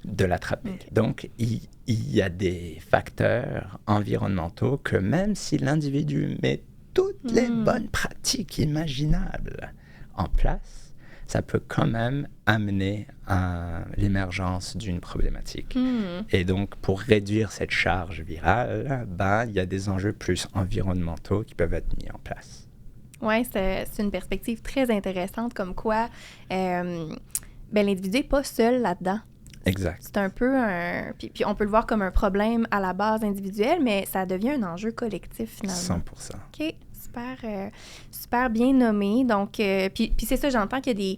Speaker 3: De l'attraper. Donc, il y a des facteurs environnementaux que même si l'individu met toutes les bonnes pratiques imaginables en place, ça peut quand même amener à l'émergence d'une problématique. Et donc, pour réduire cette charge virale, il y a des enjeux plus environnementaux qui peuvent être mis en place.
Speaker 2: Oui, c'est une perspective très intéressante, comme quoi l'individu n'est pas seul là-dedans.
Speaker 3: Exact.
Speaker 2: C'est un peu un... Puis on peut le voir comme un problème à la base individuel, mais ça devient un enjeu collectif, finalement.
Speaker 3: 100%.
Speaker 2: OK, super bien nommé. Donc, puis c'est ça, j'entends qu'il y a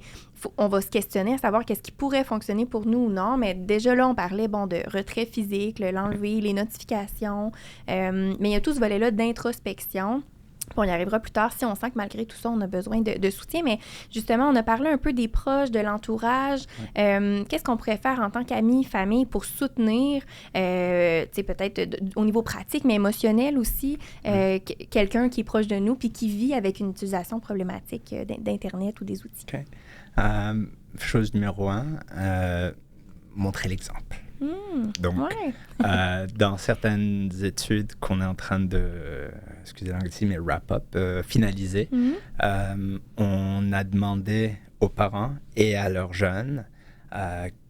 Speaker 2: on va se questionner à savoir qu'est-ce qui pourrait fonctionner pour nous ou non, mais déjà là, on parlait, de retrait physique, l'enlever, les notifications, mais il y a tout ce volet-là d'introspection. On y arrivera plus tard si on sent que malgré tout ça, on a besoin de soutien. Mais justement, on a parlé un peu des proches, de l'entourage. Qu'est-ce qu'on pourrait faire en tant qu'amis, famille pour soutenir, peut-être au niveau pratique, mais émotionnel aussi, quelqu'un qui est proche de nous puis qui vit avec une utilisation problématique d'Internet ou des outils?
Speaker 3: OK. Chose numéro 1, montrer l'exemple. Donc, dans certaines études qu'on est en train de, excusez l'anglicisme, mais wrap-up, finaliser, on a demandé aux parents et à leurs jeunes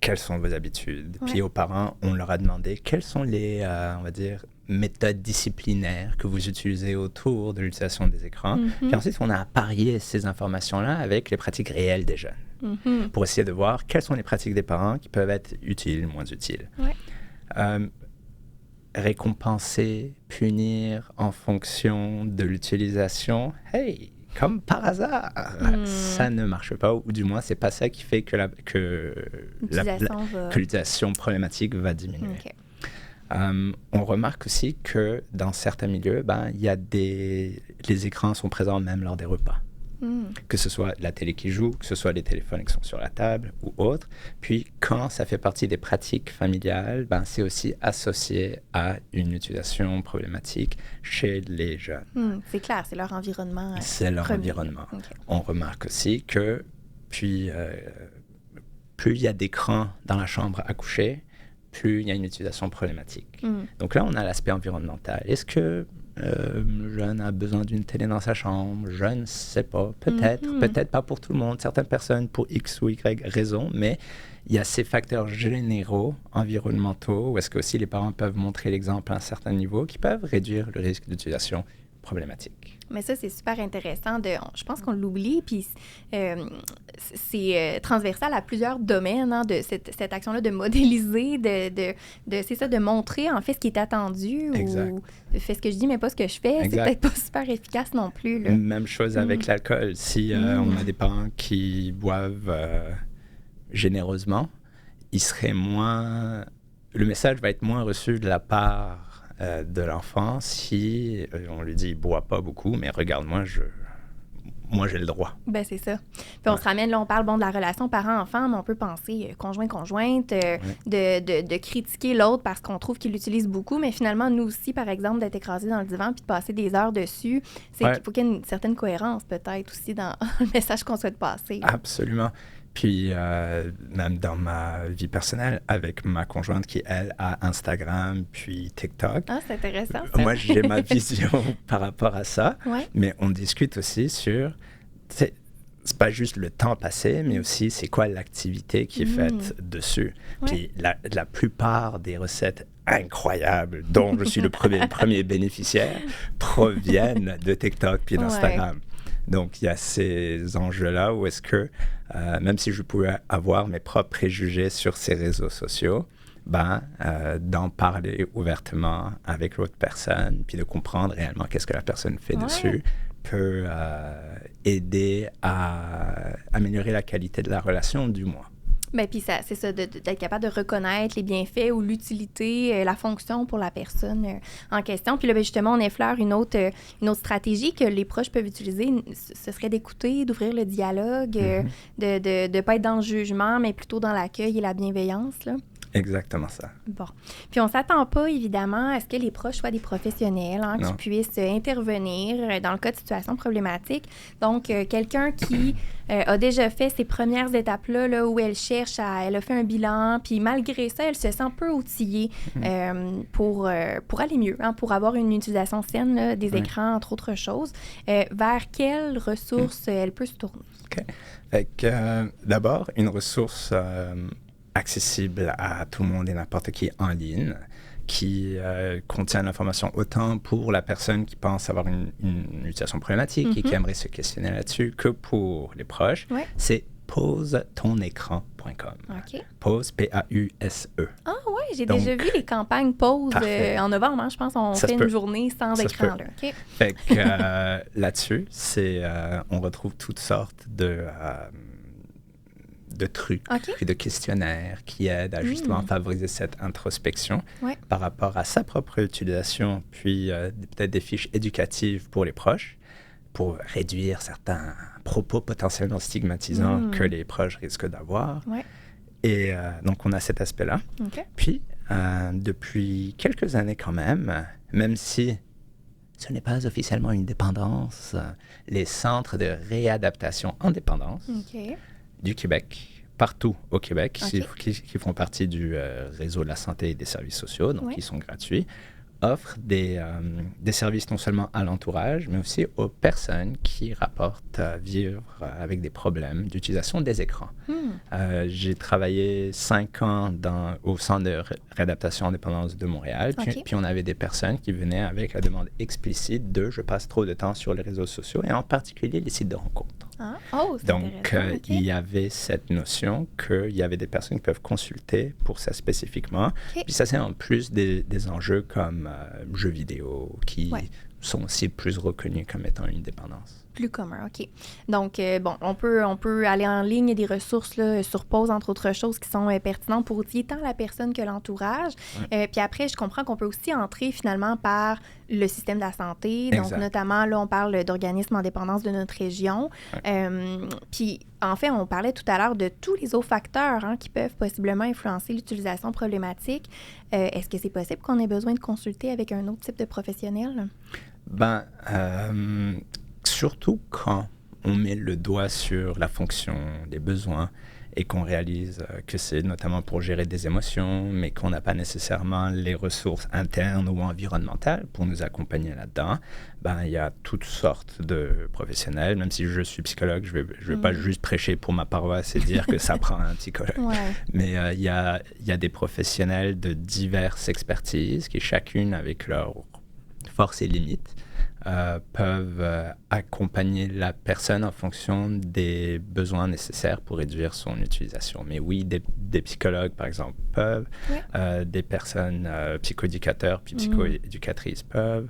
Speaker 3: quelles sont vos habitudes. Puis aux parents, on leur a demandé quelles sont les, on va dire, méthodes disciplinaires que vous utilisez autour de l'utilisation des écrans. Puis ensuite, on a apparié ces informations-là avec les pratiques réelles des jeunes. Pour essayer de voir quelles sont les pratiques des parents qui peuvent être utiles, moins utiles. Récompenser, punir en fonction de l'utilisation, hey, comme par hasard, ça ne marche pas, ou du moins, c'est pas ça qui fait que l'utilisation problématique va diminuer. On remarque aussi que dans certains milieux, les écrans sont présents même lors des repas. Que ce soit la télé qui joue, que ce soit les téléphones qui sont sur la table ou autre. Puis, quand ça fait partie des pratiques familiales, c'est aussi associé à une utilisation problématique chez les jeunes.
Speaker 2: C'est clair, c'est leur environnement.
Speaker 3: C'est leur environnement. Okay. On remarque aussi que plus il y a d'écrans dans la chambre à coucher, plus il y a une utilisation problématique. Donc là, on a l'aspect environnemental. Est-ce que le jeune a besoin d'une télé dans sa chambre? Je ne sais pas. Peut-être pas pour tout le monde. Certaines personnes, pour X ou Y raison, mais il y a ces facteurs généraux, environnementaux, où est-ce que aussi les parents peuvent montrer l'exemple à un certain niveau, qui peuvent réduire le risque d'utilisation problématique.
Speaker 2: Mais ça, c'est super intéressant. Je pense qu'on l'oublie, puis c'est transversal à plusieurs domaines, de cette action-là de modéliser, c'est ça, de montrer en fait ce qui est attendu.
Speaker 3: Exact.
Speaker 2: Ou fais ce que je dis, mais pas ce que je fais. Exact. C'est peut-être pas super efficace non plus. Là.
Speaker 3: Même chose avec l'alcool. Si on a des parents qui boivent généreusement, le message va être moins reçu de la part de l'enfant si on lui dit il boit pas beaucoup, mais regarde, moi j'ai le droit.
Speaker 2: Ben c'est ça. Puis on se ramène, là on parle de la relation parent-enfant, mais on peut penser conjoint-conjointe, de critiquer l'autre parce qu'on trouve qu'il l'utilise beaucoup, mais finalement nous aussi, par exemple, d'être écrasé dans le divan puis de passer des heures dessus, qu'il faut qu'il y ait une certaine cohérence peut-être aussi dans le message qu'on souhaite passer.
Speaker 3: Absolument. Puis, même dans ma vie personnelle, avec ma conjointe qui, elle, a Instagram, puis TikTok.
Speaker 2: Ah, c'est intéressant, ça.
Speaker 3: Moi, j'ai ma vision par rapport à ça. Mais on discute aussi sur... C'est pas juste le temps passé, mais aussi c'est quoi l'activité qui est faite dessus. Puis, la plupart des recettes incroyables dont je suis le premier bénéficiaire proviennent de TikTok puis d'Instagram. Donc, il y a ces enjeux-là où est-ce que, même si je pouvais avoir mes propres préjugés sur ces réseaux sociaux, d'en parler ouvertement avec l'autre personne, puis de comprendre réellement qu'est-ce que la personne fait dessus, peut aider à améliorer la qualité de la relation, du moins.
Speaker 2: Bien, puis c'est ça, d'être capable de reconnaître les bienfaits ou l'utilité, la fonction pour la personne en question. Puis là, justement, on effleure une autre stratégie que les proches peuvent utiliser. Ce serait d'écouter, d'ouvrir le dialogue, de ne pas être dans le jugement, mais plutôt dans l'accueil et la bienveillance, là.
Speaker 3: Exactement ça.
Speaker 2: Bon. Puis on ne s'attend pas, évidemment, à ce que les proches soient des professionnels, qui puissent intervenir dans le cas de situations problématiques. Donc, quelqu'un qui a déjà fait ces premières étapes-là, là, où elle elle a fait un bilan, puis malgré ça, elle se sent peu outillée pour aller mieux, pour avoir une utilisation saine là, des écrans, entre autres choses. Vers quelles ressources elle peut se tourner?
Speaker 3: OK. Fait que, d'abord, une ressource... accessible à tout le monde et n'importe qui en ligne, qui contient l'information autant pour la personne qui pense avoir une utilisation problématique et qui aimerait se questionner là-dessus que pour les proches. Ouais. C'est pausetonecran.com.
Speaker 2: OK.
Speaker 3: Pause, P-A-U-S-E.
Speaker 2: Ah oui, j'ai déjà vu les campagnes pause en novembre. Je pense qu'on fait une journée sans écran. Là. Okay.
Speaker 3: Fait que là-dessus, on retrouve toutes sortes de trucs et de questionnaires qui aident à justement favoriser cette introspection par rapport à sa propre utilisation, puis peut-être des fiches éducatives pour les proches, pour réduire certains propos potentiellement stigmatisants que les proches risquent d'avoir. Ouais. Et donc, on a cet aspect-là. Okay. Puis, depuis quelques années quand même si ce n'est pas officiellement une dépendance, les centres de réadaptation en dépendance du Québec, partout au Québec, qui font partie du réseau de la santé et des services sociaux, donc qui sont gratuits, offrent des services non seulement à l'entourage, mais aussi aux personnes qui rapportent vivre avec des problèmes d'utilisation des écrans. J'ai travaillé 5 ans au Centre de réadaptation en dépendance de Montréal, puis on avait des personnes qui venaient avec la demande explicite de « je passe trop de temps sur les réseaux sociaux » et en particulier les sites de rencontres. Donc, il y avait cette notion qu'il y avait des personnes qui peuvent consulter pour ça spécifiquement. Puis ça, c'est en plus des enjeux comme jeux vidéo qui sont aussi plus reconnus comme étant une dépendance.
Speaker 2: Plus commun, OK. Donc, on peut aller en ligne, il y a des ressources là, sur Pause, entre autres choses, qui sont pertinentes pour outiller tant la personne que l'entourage. Puis après, je comprends qu'on peut aussi entrer finalement par le système de la santé. Exact. Donc, notamment, là, on parle d'organismes en dépendance de notre région. Puis, en fait, on parlait tout à l'heure de tous les autres facteurs qui peuvent possiblement influencer l'utilisation problématique. Est-ce que c'est possible qu'on ait besoin de consulter avec un autre type de professionnel?
Speaker 3: Surtout quand on met le doigt sur la fonction des besoins et qu'on réalise que c'est notamment pour gérer des émotions, mais qu'on n'a pas nécessairement les ressources internes ou environnementales pour nous accompagner là-dedans, il y a toutes sortes de professionnels. Même si je suis psychologue, je vais pas juste prêcher pour ma paroisse et dire que ça prend un psychologue. Mais il y a des professionnels de diverses expertises qui, chacune avec leurs forces et limites, peuvent accompagner la personne en fonction des besoins nécessaires pour réduire son utilisation. Mais oui, des psychologues, par exemple, peuvent, des personnes psychoéducateurs puis psychoéducatrices peuvent.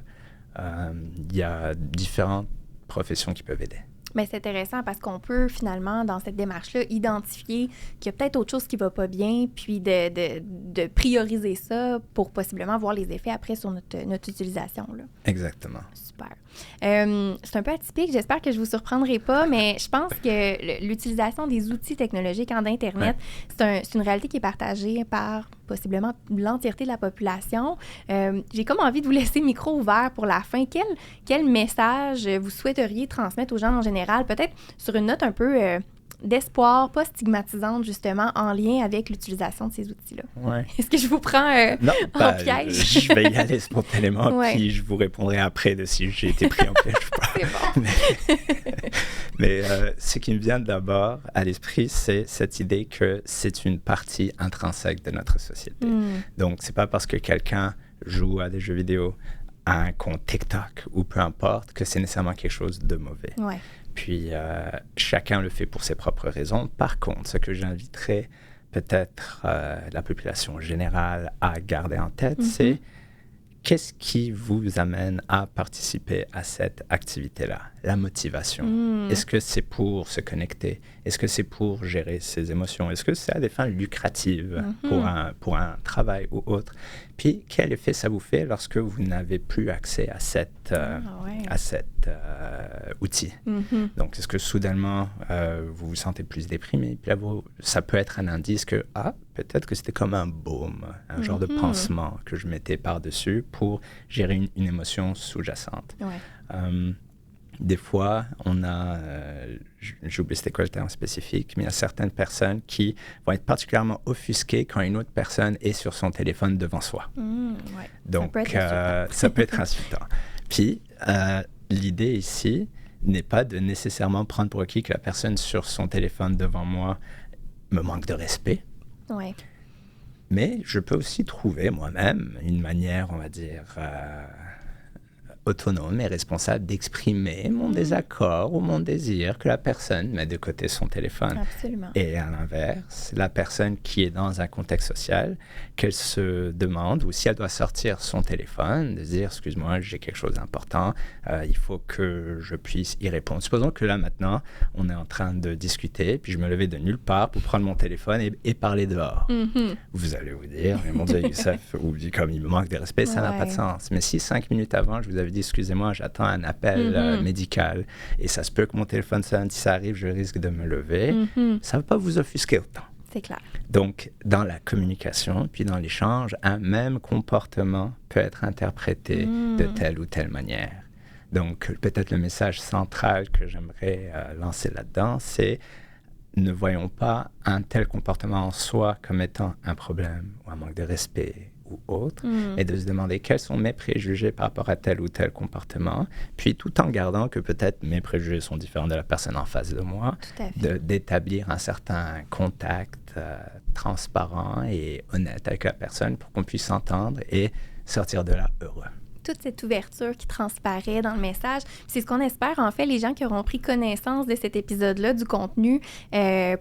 Speaker 3: Il y a différentes professions qui peuvent aider.
Speaker 2: Mais c'est intéressant parce qu'on peut finalement, dans cette démarche-là, identifier qu'il y a peut-être autre chose qui ne va pas bien, puis de prioriser ça pour possiblement voir les effets après sur notre utilisation. Là.
Speaker 3: Exactement.
Speaker 2: Super. C'est un peu atypique, j'espère que je ne vous surprendrai pas, mais je pense que l'utilisation des outils technologiques en Internet, c'est une réalité qui est partagée par possiblement l'entièreté de la population. J'ai comme envie de vous laisser le micro ouvert pour la fin. Quel message vous souhaiteriez transmettre aux gens en général, peut-être sur une note un peu d'espoir, pas stigmatisante justement, en lien avec l'utilisation de ces outils-là? Est-ce que je vous prends en piège?
Speaker 3: Je vais y aller spontanément, puis je vous répondrai après de si j'ai été pris en piège ou pas.
Speaker 2: C'est bon.
Speaker 3: Mais ce qui me vient d'abord à l'esprit, c'est cette idée que c'est une partie intrinsèque de notre société. Donc, c'est pas parce que quelqu'un joue à des jeux vidéo, à un compte TikTok ou peu importe, que c'est nécessairement quelque chose de mauvais. Puis, chacun le fait pour ses propres raisons. Par contre, ce que j'inviterais peut-être la population générale à garder en tête, c'est qu'est-ce qui vous amène à participer à cette activité-là? La motivation. Est-ce que c'est pour se connecter? Est-ce que c'est pour gérer ses émotions? Est-ce que c'est à des fins lucratives pour un travail ou autre? Puis, quel effet ça vous fait lorsque vous n'avez plus accès à cet outil? Donc, est-ce que soudainement, vous vous sentez plus déprimé? Puis là, ça peut être un indice que, peut-être que c'était comme un baume, un genre de pansement que je mettais par-dessus pour gérer une émotion sous-jacente. Des fois, on a, j'ai oublié c'était quoi le terme spécifique, mais il y a certaines personnes qui vont être particulièrement offusquées quand une autre personne est sur son téléphone devant soi. Donc, ça peut être insultant. Puis, l'idée ici n'est pas de nécessairement prendre pour acquis que la personne sur son téléphone devant moi me manque de respect. Mais je peux aussi trouver moi-même une manière, on va dire, autonome et responsable d'exprimer mon désaccord ou mon désir que la personne met de côté son téléphone.
Speaker 2: Absolument.
Speaker 3: Et à l'inverse, la personne qui est dans un contexte social, qu'elle se demande, ou si elle doit sortir son téléphone, de dire « Excuse-moi, j'ai quelque chose d'important, il faut que je puisse y répondre. » Supposons que là, maintenant, on est en train de discuter, puis je me levais de nulle part pour prendre mon téléphone et parler dehors.
Speaker 2: Mm-hmm.
Speaker 3: Vous allez vous dire « Mais mon Dieu, Youssef, ou comme il me manque de respect, ça n'a pas de sens. » Mais si 5 minutes avant, je vous avais dit « Excusez-moi, j'attends un appel médical et ça se peut que mon téléphone sonne, si ça arrive, je risque de me lever. » Ça ne va pas vous offusquer autant.
Speaker 2: C'est clair.
Speaker 3: Donc, dans la communication, puis dans l'échange, un même comportement peut être interprété de telle ou telle manière. Donc, peut-être le message central que j'aimerais lancer là-dedans, c'est ne voyons pas un tel comportement en soi comme étant un problème ou un manque de respect ou autre, et de se demander quels sont mes préjugés par rapport à tel ou tel comportement, puis tout en gardant que peut-être mes préjugés sont différents de la personne en face de moi, d'établir un certain contact transparent et honnête avec la personne pour qu'on puisse s'entendre et sortir de là heureux.
Speaker 2: Toute cette ouverture qui transparaît dans le message. C'est ce qu'on espère, en fait, les gens qui auront pris connaissance de cet épisode-là, du contenu,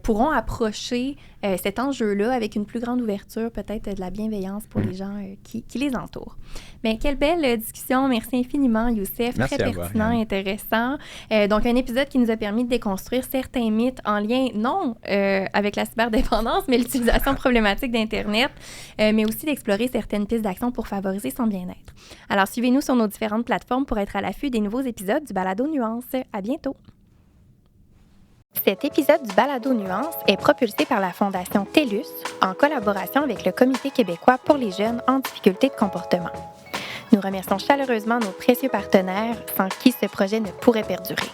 Speaker 2: pourront approcher cet enjeu-là avec une plus grande ouverture, peut-être de la bienveillance pour les gens qui les entourent. Mais quelle belle discussion. Merci infiniment, Youssef.
Speaker 3: Merci
Speaker 2: très pertinent, intéressant. Donc, un épisode qui nous a permis de déconstruire certains mythes en lien, non avec la cyberdépendance, mais l'utilisation problématique d'Internet, mais aussi d'explorer certaines pistes d'action pour favoriser son bien-être. Alors, suivez-nous sur nos différentes plateformes pour être à l'affût des nouveaux épisodes du Balado Nuance. À bientôt! Cet épisode du Balado Nuance est propulsé par la Fondation TELUS en collaboration avec le Comité québécois pour les jeunes en difficulté de comportement. Nous remercions chaleureusement nos précieux partenaires sans qui ce projet ne pourrait perdurer.